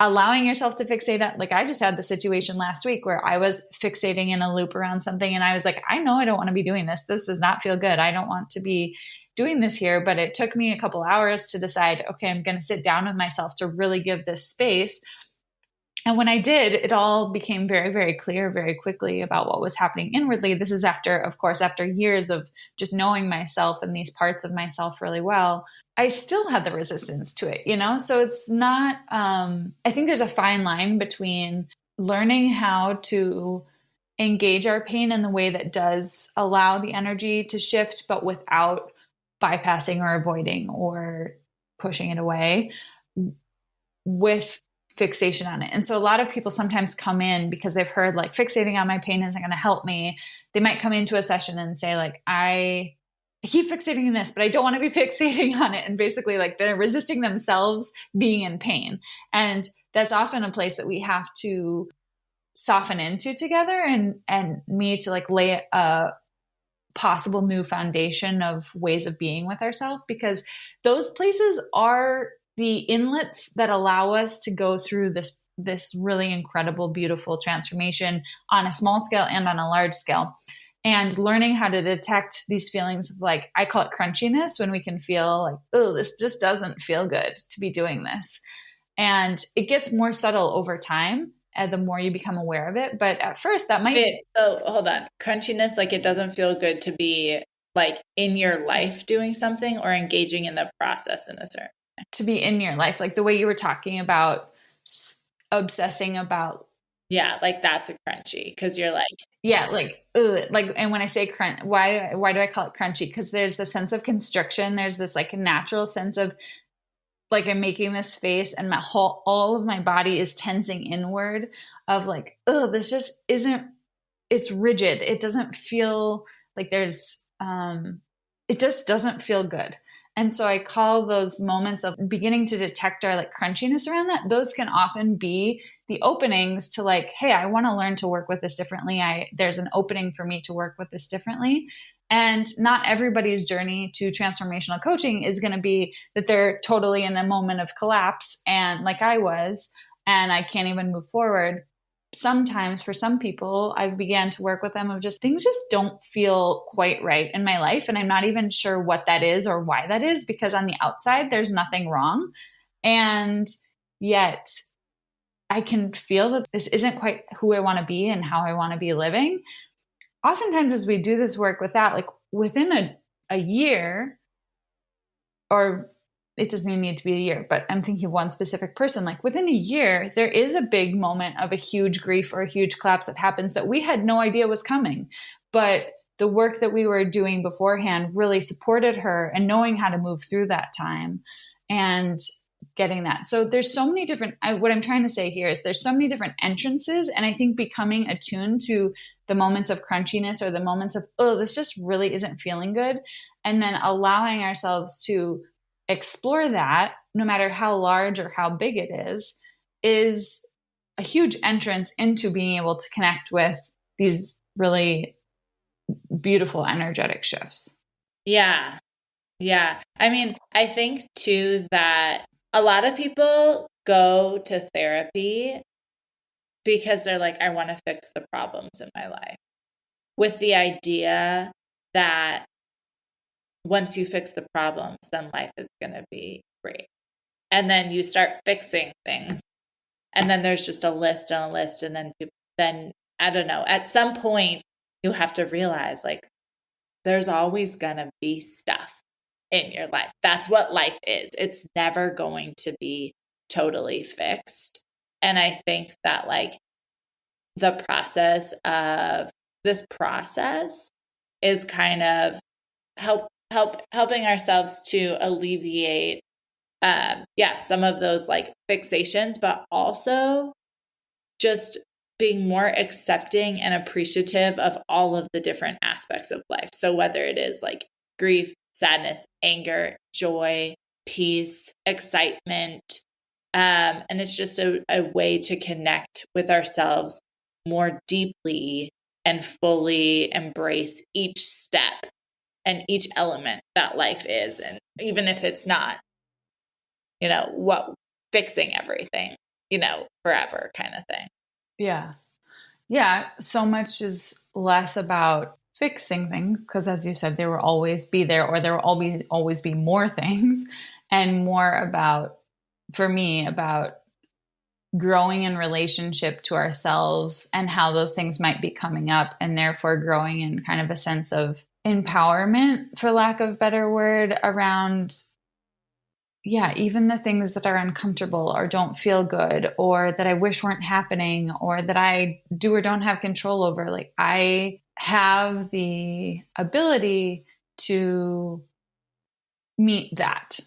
S1: allowing yourself to fixate it. Like I just had the situation last week where I was fixating in a loop around something and I was like, I know I don't want to be doing this. This does not feel good. I don't want to be doing this here. But it took me a couple hours to decide, okay, I'm going to sit down with myself to really give this space. And when I did, it all became very, very clear very quickly about what was happening inwardly. This is after, of course, after years of just knowing myself and these parts of myself really well. I still had the resistance to it, you know? So it's not, I think there's a fine line between learning how to engage our pain in the way that does allow the energy to shift, but without bypassing or avoiding or pushing it away, with fixation on it. And so a lot of people sometimes come in because they've heard like fixating on my pain isn't going to help me. They might come into a session and say like, I keep fixating on this, but I don't want to be fixating on it. And basically like they're resisting themselves being in pain. And that's often a place that we have to soften into together, and me to like lay a possible new foundation of ways of being with ourselves, because those places are the inlets that allow us to go through this really incredible, beautiful transformation on a small scale and on a large scale. And learning how to detect these feelings of like, I call it crunchiness, when we can feel like, oh, this just doesn't feel good to be doing this. And it gets more subtle over time, the more you become aware of it. But at first that might
S2: Wait, so hold on. Crunchiness, like it doesn't feel good to be like in your life doing something or engaging in the process in a certain way.
S1: To be in your life, like the way you were talking about obsessing about.
S2: Yeah, like that's a crunchy, because you're like,
S1: yeah, like, ugh, like, and when I say crunch, why do I call it crunchy? Because there's a sense of constriction. There's this like natural sense of like, I'm making this face and all of my body is tensing inward of like, oh, this just isn't, it's rigid. It doesn't feel like there's, it just doesn't feel good. And so I call those moments of beginning to detect our like crunchiness around that. Those can often be the openings to like, hey, I want to learn to work with this differently. There's an opening for me to work with this differently. And not everybody's journey to transformational coaching is going to be that they're totally in a moment of collapse and like I was, and I can't even move forward. Sometimes for some people, I've began to work with them of just things just don't feel quite right in my life. And I'm not even sure what that is or why that is, because on the outside, there's nothing wrong. And yet I can feel that this isn't quite who I want to be and how I want to be living. Oftentimes as we do this work with that, like within a year, or it doesn't even need to be a year, but I'm thinking of one specific person, like within a year, there is a big moment of a huge grief or a huge collapse that happens that we had no idea was coming. But the work that we were doing beforehand really supported her and knowing how to move through that time and getting that. So there's so many different, what I'm trying to say here is there's so many different entrances. And I think becoming attuned to the moments of crunchiness or the moments of, oh, this just really isn't feeling good. And then allowing ourselves to explore that, no matter how large or how big it is a huge entrance into being able to connect with these really beautiful energetic shifts.
S2: Yeah. Yeah. I mean, I think too that a lot of people go to therapy because they're like, I want to fix the problems in my life, with the idea that once you fix the problems, then life is going to be great. And then you start fixing things. And then there's just a list and a list. And then I don't know, at some point you have to realize like, there's always going to be stuff in your life. That's what life is. It's never going to be totally fixed. And I think that like the process of this process is kind of helping ourselves to alleviate some of those like fixations, but also just being more accepting and appreciative of all of the different aspects of life. So whether it is like grief, sadness, anger, joy, peace, excitement, and it's just a way to connect with ourselves more deeply and fully embrace each step and each element that life is. And even if it's not, what fixing everything, forever kind of thing.
S1: Yeah. Yeah. So much is less about fixing things because, as you said, there will always be there, or there will always be more things, and more about, for me, about growing in relationship to ourselves and how those things might be coming up, and therefore growing in kind of a sense of empowerment, for lack of a better word, around, even the things that are uncomfortable or don't feel good or that I wish weren't happening or that I do or don't have control over. Like, I have the ability to meet that.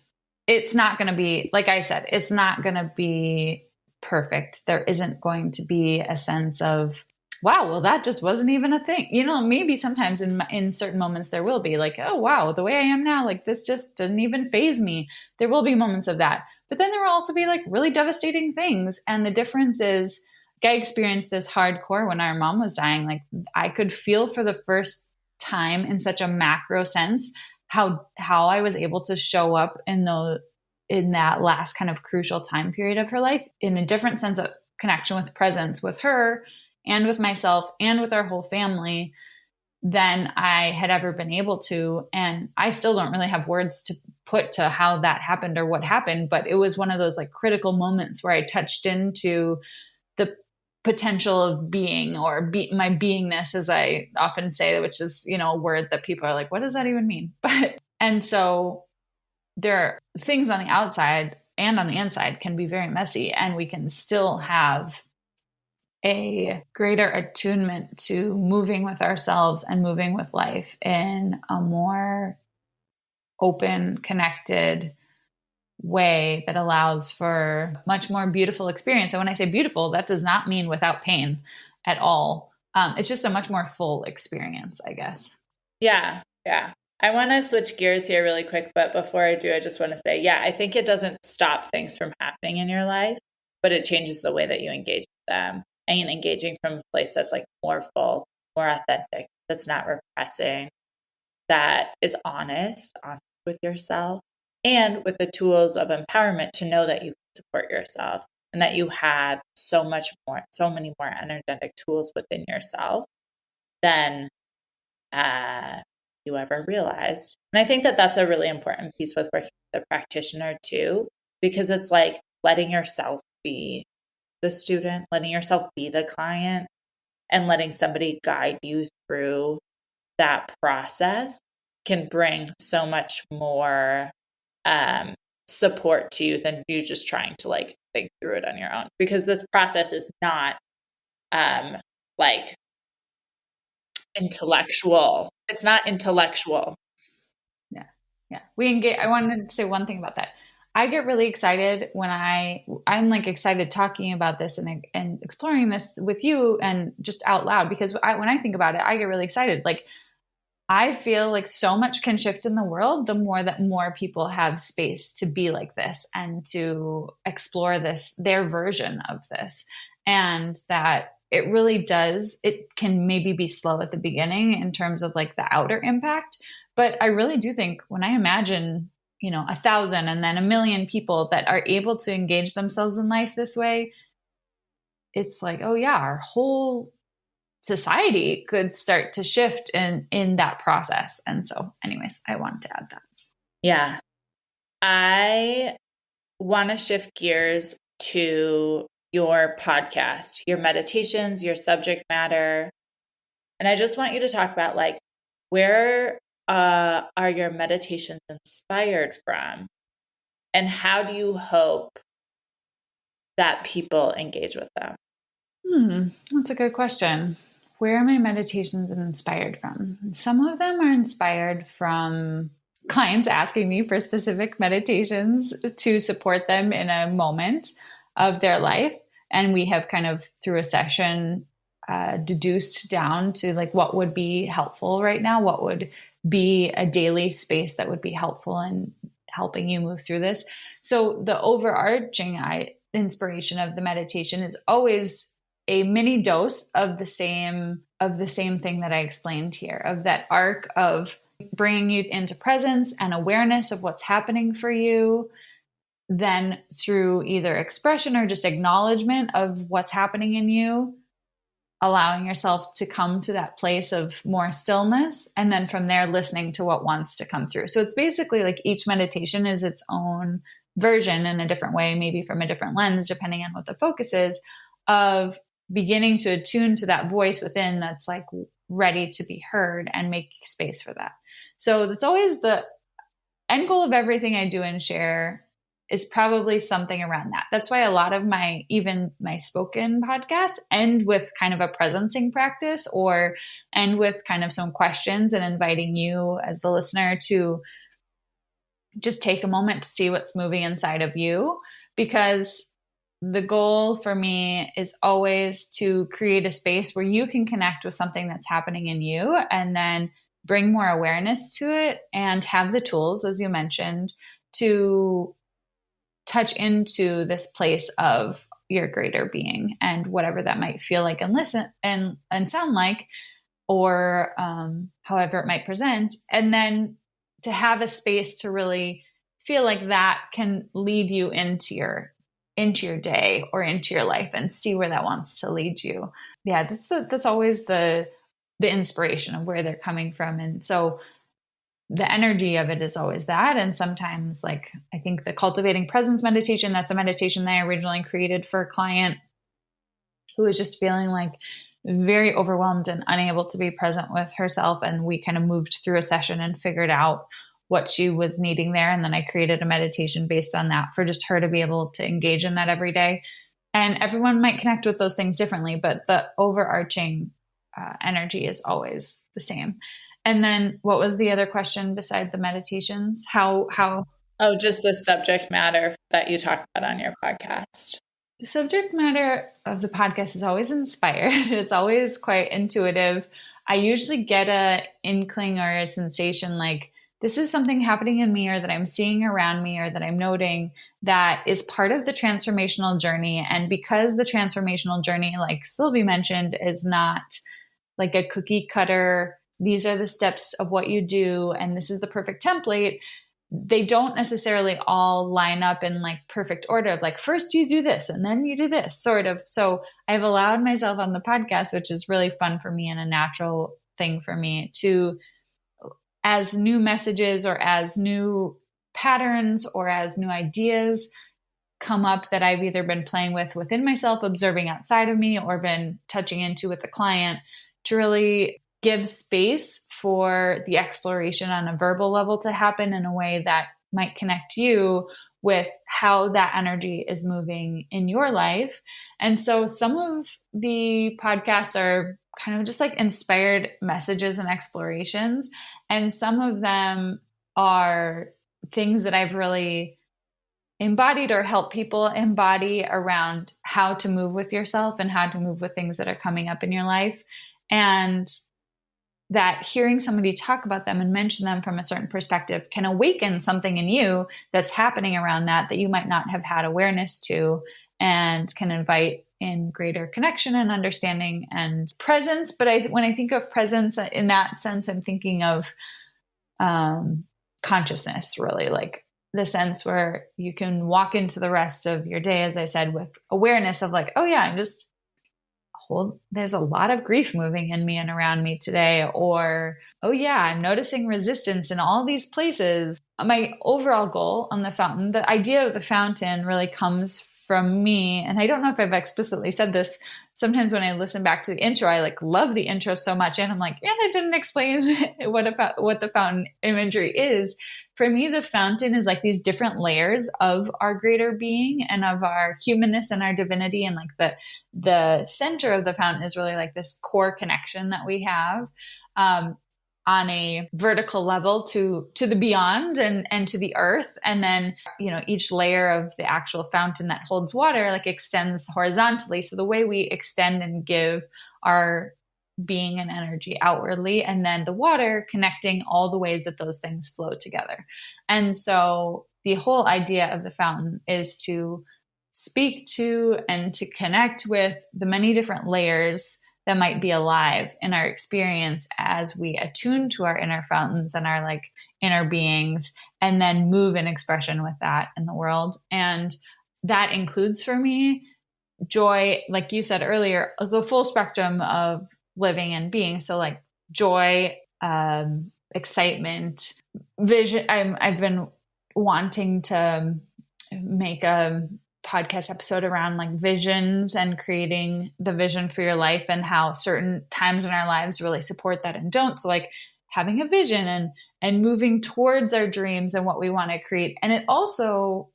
S1: It's not going to be, like I said, it's not going to be perfect. There isn't going to be a sense of, wow, well, that just wasn't even a thing. Maybe sometimes in certain moments there will be like, oh, wow, the way I am now, like this just didn't even faze me. There will be moments of that. But then there will also be like really devastating things. And the difference is, I experienced this hardcore when our mom was dying. Like, I could feel for the first time in such a macro sense how I was able to show up in that last kind of crucial time period of her life in a different sense of connection with presence with her and with myself and with our whole family than I had ever been able to. And I still don't really have words to put to how that happened or what happened, but it was one of those like critical moments where I touched into the potential of being, or my beingness, as I often say, which is, a word that people are like, what does that even mean? And so there are things on the outside and on the inside can be very messy, and we can still have a greater attunement to moving with ourselves and moving with life in a more open, connected way that allows for much more beautiful experience. And when I say beautiful, that does not mean without pain at all. It's just a much more full experience, I guess.
S2: Yeah. I want to switch gears here really quick, but before I do, I just want to say, I think it doesn't stop things from happening in your life, but it changes the way that you engage with them, and engaging from a place that's like more full, more authentic, that's not repressing, that is honest with yourself, and with the tools of empowerment to know that you can support yourself and that you have so many more energetic tools within yourself than you ever realized. And I think that that's a really important piece with working with a practitioner too, because it's like letting yourself be the student, letting yourself be the client, and letting somebody guide you through that process can bring so much more support to you than you just trying to like think through it on your own, because this process is not like intellectual. It's not intellectual.
S1: Yeah. I wanted to say one thing about that. I get really excited when I'm like excited talking about this and exploring this with you and just out loud, because when I think about it, I get really excited. Like, I feel like so much can shift in the world the more that more people have space to be like this and to explore their version of this. And that it really does, it can maybe be slow at the beginning in terms of like the outer impact. But I really do think when I imagine, 1,000 and then 1,000,000 people that are able to engage themselves in life this way, it's like, oh yeah, our whole society could start to shift in that process. And so anyways, I wanted to add that.
S2: Yeah. I want to shift gears to your podcast, your meditations, your subject matter. And I just want you to talk about like, where are your meditations inspired from? And how do you hope that people engage with them?
S1: That's a good question. Where are my meditations inspired from? Some of them are inspired from clients asking me for specific meditations to support them in a moment of their life. And we have kind of through a session deduced down to like what would be helpful right now, what would be a daily space that would be helpful in helping you move through this. So the overarching inspiration of the meditation is always a mini dose of the same thing that I explained here, of that arc of bringing you into presence and awareness of what's happening for you, then through either expression or just acknowledgement of what's happening in you, allowing yourself to come to that place of more stillness, and then from there listening to what wants to come through. So it's basically like each meditation is its own version in a different way, maybe from a different lens, depending on what the focus is, of beginning to attune to that voice within that's like ready to be heard and make space for that. So that's always the end goal of everything I do and share, is probably something around that. That's why a lot of my spoken podcasts end with kind of a presencing practice, or end with kind of some questions and inviting you as the listener to just take a moment to see what's moving inside of you. Because the goal for me is always to create a space where you can connect with something that's happening in you, and then bring more awareness to it and have the tools, as you mentioned, to touch into this place of your greater being and whatever that might feel like and listen and sound like, or however it might present. And then to have a space to really feel like that can lead you into your day or into your life, and see where that wants to lead you. Yeah, that's always the inspiration of where they're coming from. And so the energy of it is always that. And sometimes, like, I think the cultivating presence meditation, that's a meditation that I originally created for a client who was just feeling like very overwhelmed and unable to be present with herself. And we kind of moved through a session and figured out what she was needing there. And then I created a meditation based on that for just her to be able to engage in that every day. And everyone might connect with those things differently, but the overarching energy is always the same. And then what was the other question beside the meditations? How?
S2: Oh, just the subject matter that you talk about on your podcast.
S1: The subject matter of the podcast is always inspired. It's always quite intuitive. I usually get a inkling or a sensation like this is something happening in me, or that I'm seeing around me, or that I'm noting that is part of the transformational journey. And because the transformational journey, like Sylvia mentioned, is not like a cookie cutter, these are the steps of what you do, and this is the perfect template. They don't necessarily all line up in like perfect order of like, first you do this and then you do this sort of. So I've allowed myself on the podcast, which is really fun for me and a natural thing for me, to, as new messages or as new patterns or as new ideas come up that I've either been playing with within myself, observing outside of me, or been touching into with the client, to really give space for the exploration on a verbal level to happen in a way that might connect you with how that energy is moving in your life. And so some of the podcasts are kind of just like inspired messages and explorations. And some of them are things that I've really embodied or help people embody around how to move with yourself and how to move with things that are coming up in your life. And that hearing somebody talk about them and mention them from a certain perspective can awaken something in you that's happening around that you might not have had awareness to, and can invite in greater connection and understanding and presence. But when I think of presence in that sense, I'm thinking of consciousness, really, like the sense where you can walk into the rest of your day, as I said, with awareness of like, oh yeah, there's a lot of grief moving in me and around me today. Or, oh yeah, I'm noticing resistance in all these places. My overall goal on the fountain, the idea of the fountain really comes from me. And I don't know if I've explicitly said this. Sometimes when I listen back to the intro, I like love the intro so much. And I'm like, and I didn't explain what the fountain imagery is. For me, the fountain is like these different layers of our greater being and of our humanness and our divinity. And like the center of the fountain is really like this core connection that we have. on a vertical level to the beyond and to the earth. And then, each layer of the actual fountain that holds water like extends horizontally. So the way we extend and give our being and energy outwardly, and then the water connecting all the ways that those things flow together. And so the whole idea of the fountain is to speak to and to connect with the many different layers that might be alive in our experience as we attune to our inner fountains and our like inner beings, and then move in expression with that in the world. And that includes for me joy, like you said earlier, the full spectrum of living and being. So like joy, excitement, vision. I've been wanting to make a podcast episode around like visions and creating the vision for your life, and how certain times in our lives really support that and don't. So like having a vision and moving towards our dreams and what we want to create. And it also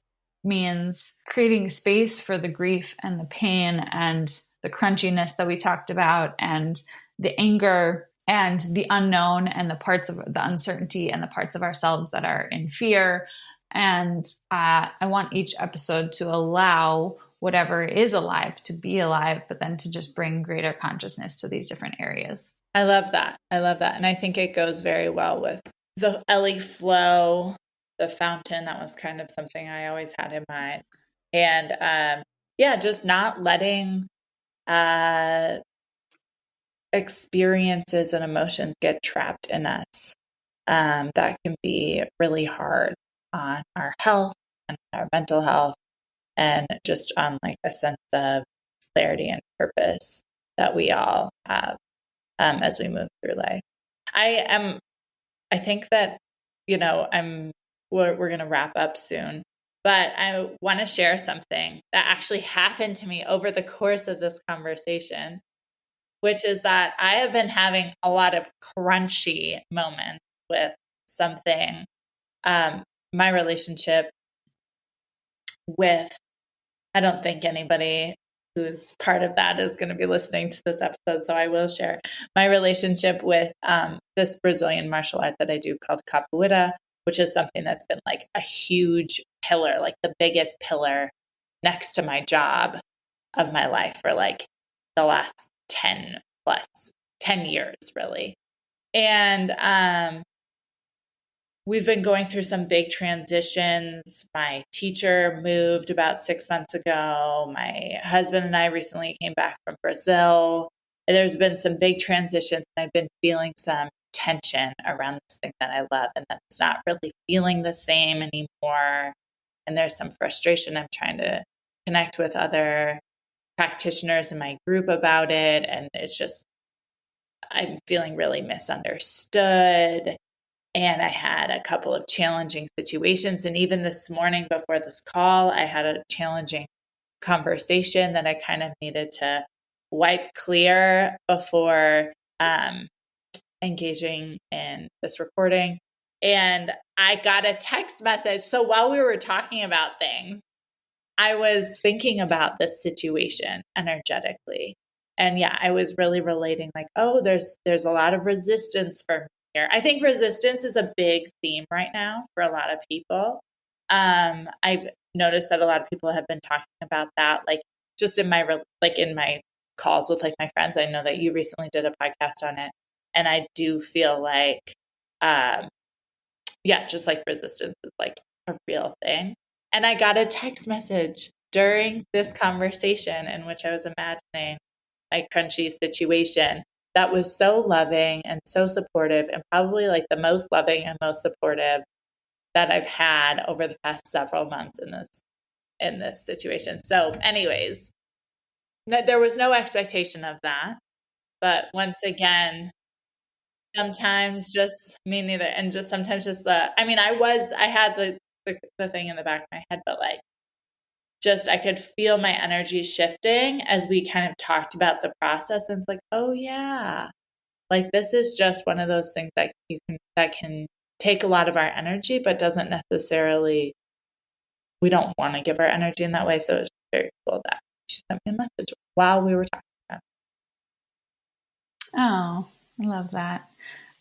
S1: means creating space for the grief and the pain and the crunchiness that we talked about, and the anger and the unknown, and the parts of the uncertainty, and the parts of ourselves that are in fear. And I want each episode to allow whatever is alive to be alive, but then to just bring greater consciousness to these different areas.
S2: I love that. And I think it goes very well with the EllieFlow, the fountain. That was kind of something I always had in mind. And just not letting experiences and emotions get trapped in us. That can be really hard on our health and our mental health, and just on like a sense of clarity and purpose that we all have as we move through life. I think that, we're going to wrap up soon, but I want to share something that actually happened to me over the course of this conversation, which is that I have been having a lot of crunchy moments with something. My relationship with, I don't think anybody who's part of that is going to be listening to this episode, so I will share my relationship with this Brazilian martial art that I do called capoeira, which is something that's been like a huge pillar, like the biggest pillar next to my job of my life for like the last 10 years, really. And we've been going through some big transitions. My teacher moved about 6 months ago. My husband and I recently came back from Brazil. There's been some big transitions, and I've been feeling some tension around this thing that I love, and that's not really feeling the same anymore. And there's some frustration. I'm trying to connect with other practitioners in my group about it, and it's just, I'm feeling really misunderstood. And I had a couple of challenging situations. And even this morning before this call, I had a challenging conversation that I kind of needed to wipe clear before engaging in this recording. And I got a text message. So while we were talking about things, I was thinking about this situation energetically. And yeah, I was really relating like, oh, there's a lot of resistance for me here. I think resistance is a big theme right now for a lot of people. I've noticed that a lot of people have been talking about that, like just in my calls with like my friends. I know that you recently did a podcast on it, and I do feel like, just like resistance is like a real thing. And I got a text message during this conversation in which I was imagining my crunchy situation that was so loving and so supportive, and probably like the most loving and most supportive that I've had over the past several months in this situation. So anyways, there was no expectation of that. But once again, sometimes just me neither. And just sometimes just I had the thing in the back of my head, but like, just, I could feel my energy shifting as we kind of talked about the process. And it's like, oh yeah, like this is just one of those things that can take a lot of our energy, but doesn't necessarily, we don't want to give our energy in that way. So it's very cool that she sent me a message while we were talking about it.
S1: Oh, I love that.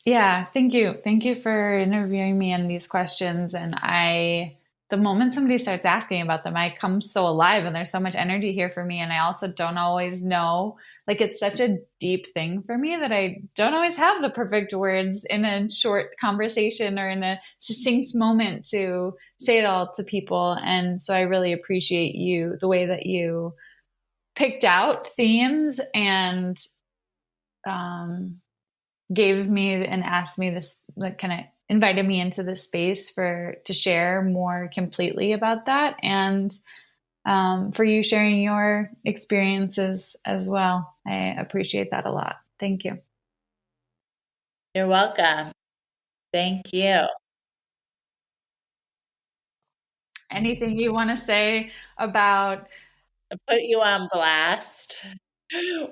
S1: Yeah, thank you. Thank you for interviewing me in these questions. And the moment somebody starts asking about them, I come so alive and there's so much energy here for me. And I also don't always know, like, it's such a deep thing for me that I don't always have the perfect words in a short conversation or in a succinct moment to say it all to people. And so I really appreciate the way that you picked out themes and, um, gave me and asked me this, like, kind of invited me into the space to share more completely about that, and for you sharing your experiences as well. I appreciate that a lot. Thank you.
S2: You're welcome. Thank you.
S1: Anything you want to say about?
S2: I put you on blast.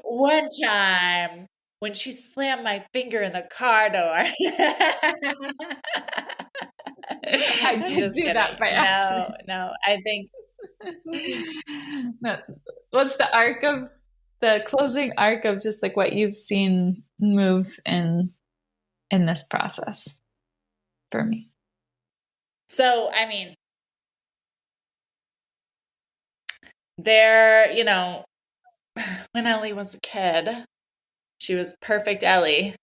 S2: One time when she slammed my finger in the car door.
S1: I
S2: I'm
S1: did
S2: just
S1: do
S2: kidding.
S1: that by
S2: No,
S1: accident.
S2: no. I think
S1: No, what's the closing arc of just like what you've seen move in this process for me?
S2: so. I mean, there, when Ellie was a kid, she was perfect Ellie.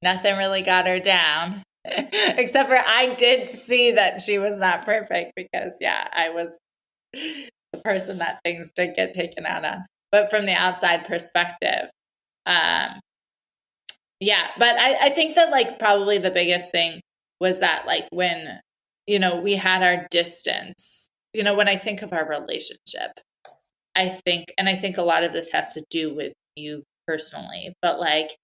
S2: Nothing really got her down. Except for I did see that she was not perfect because, yeah, I was the person that things did get taken out on. But from the outside perspective, um, yeah. But I think that, like, probably the biggest thing was that, like, when, we had our distance, when I think of our relationship, I think a lot of this has to do with you personally, but like,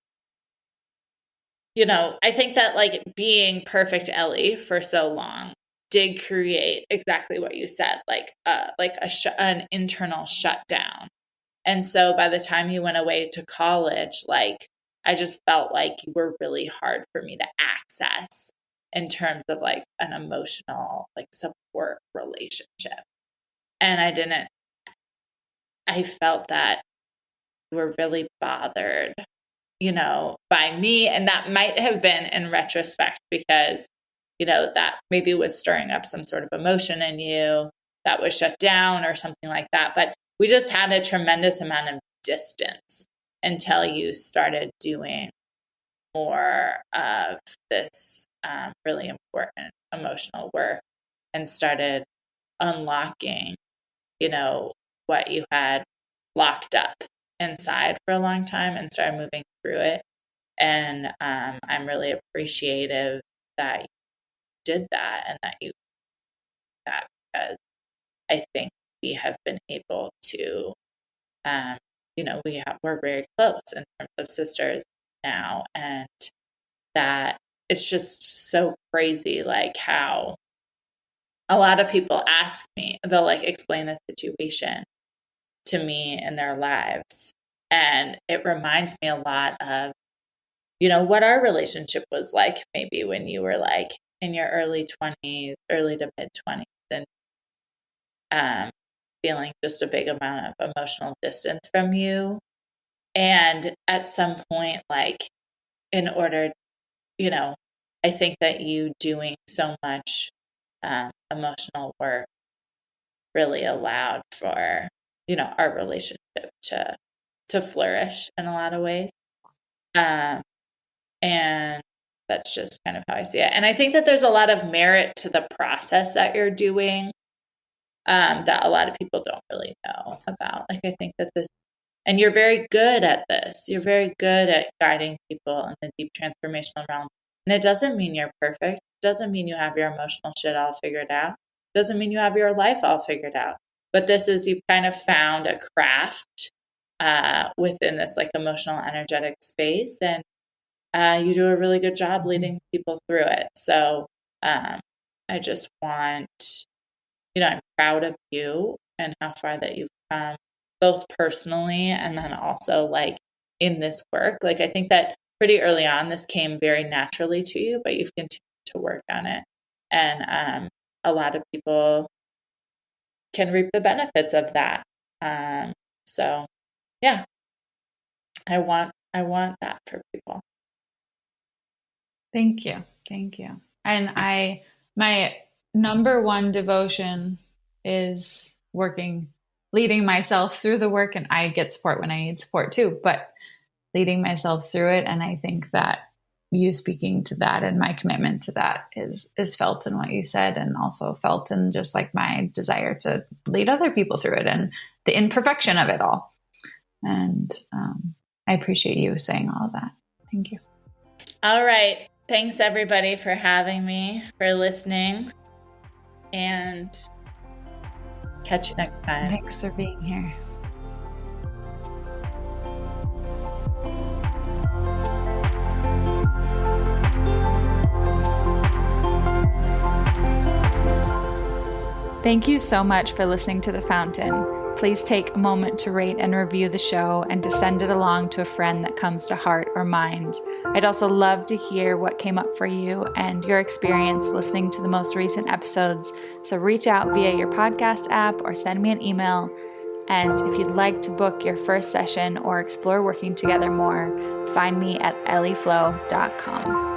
S2: I think that, like, being perfect Ellie for so long did create exactly what you said, like an internal shutdown. And so by the time you went away to college, like, I just felt like you were really hard for me to access in terms of like an emotional, like, support relationship. And I felt that you were really bothered, by me. And that might have been in retrospect because, that maybe was stirring up some sort of emotion in you that was shut down or something like that. But we just had a tremendous amount of distance until you started doing more of this really important emotional work and started unlocking, what you had locked up inside for a long time and started moving through it. And I'm really appreciative that you did that and that you did that because I think we have been able to, um, we're very close in terms of sisters now. And that it's just so crazy, like, how a lot of people ask me, they'll like explain a situation to me in their lives. And it reminds me a lot of, what our relationship was like maybe when you were like in your early 20s, early to mid 20s, and feeling just a big amount of emotional distance from you. And at some point, like, in order, you know, I think that you doing so much emotional work really allowed for, our relationship to flourish in a lot of ways. Um, and that's just kind of how I see it. And I think that there's a lot of merit to the process that you're doing, that a lot of people don't really know about. Like, I think that and you're very good at this. You're very good at guiding people in the deep transformational realm. And it doesn't mean you're perfect. It doesn't mean you have your emotional shit all figured out. It doesn't mean you have your life all figured out. But you've kind of found a craft within this like emotional, energetic space. And you do a really good job leading people through it. So I just want, I'm proud of you and how far that you've come, both personally and then also like in this work. Like, I think that pretty early on, this came very naturally to you, but you've continued to work on it. And a lot of people can reap the benefits of that. So yeah, I want that for people.
S1: Thank you. Thank you. And my number one devotion is leading myself through the work, and I get support when I need support too, but leading myself through it. And I think that you speaking to that and my commitment to that is felt in what you said, and also felt in just like my desire to lead other people through it and the imperfection of it all. And I appreciate you saying all of that. Thank you.
S2: All right. Thanks everybody for having me, for listening, and catch you next time.
S1: Thanks for being here. Thank you so much for listening to The Fountain. Please take a moment to rate and review the show and to send it along to a friend that comes to heart or mind. I'd also love to hear what came up for you and your experience listening to the most recent episodes. So reach out via your podcast app or send me an email. And if you'd like to book your first session or explore working together more, find me at EllieFlow.com.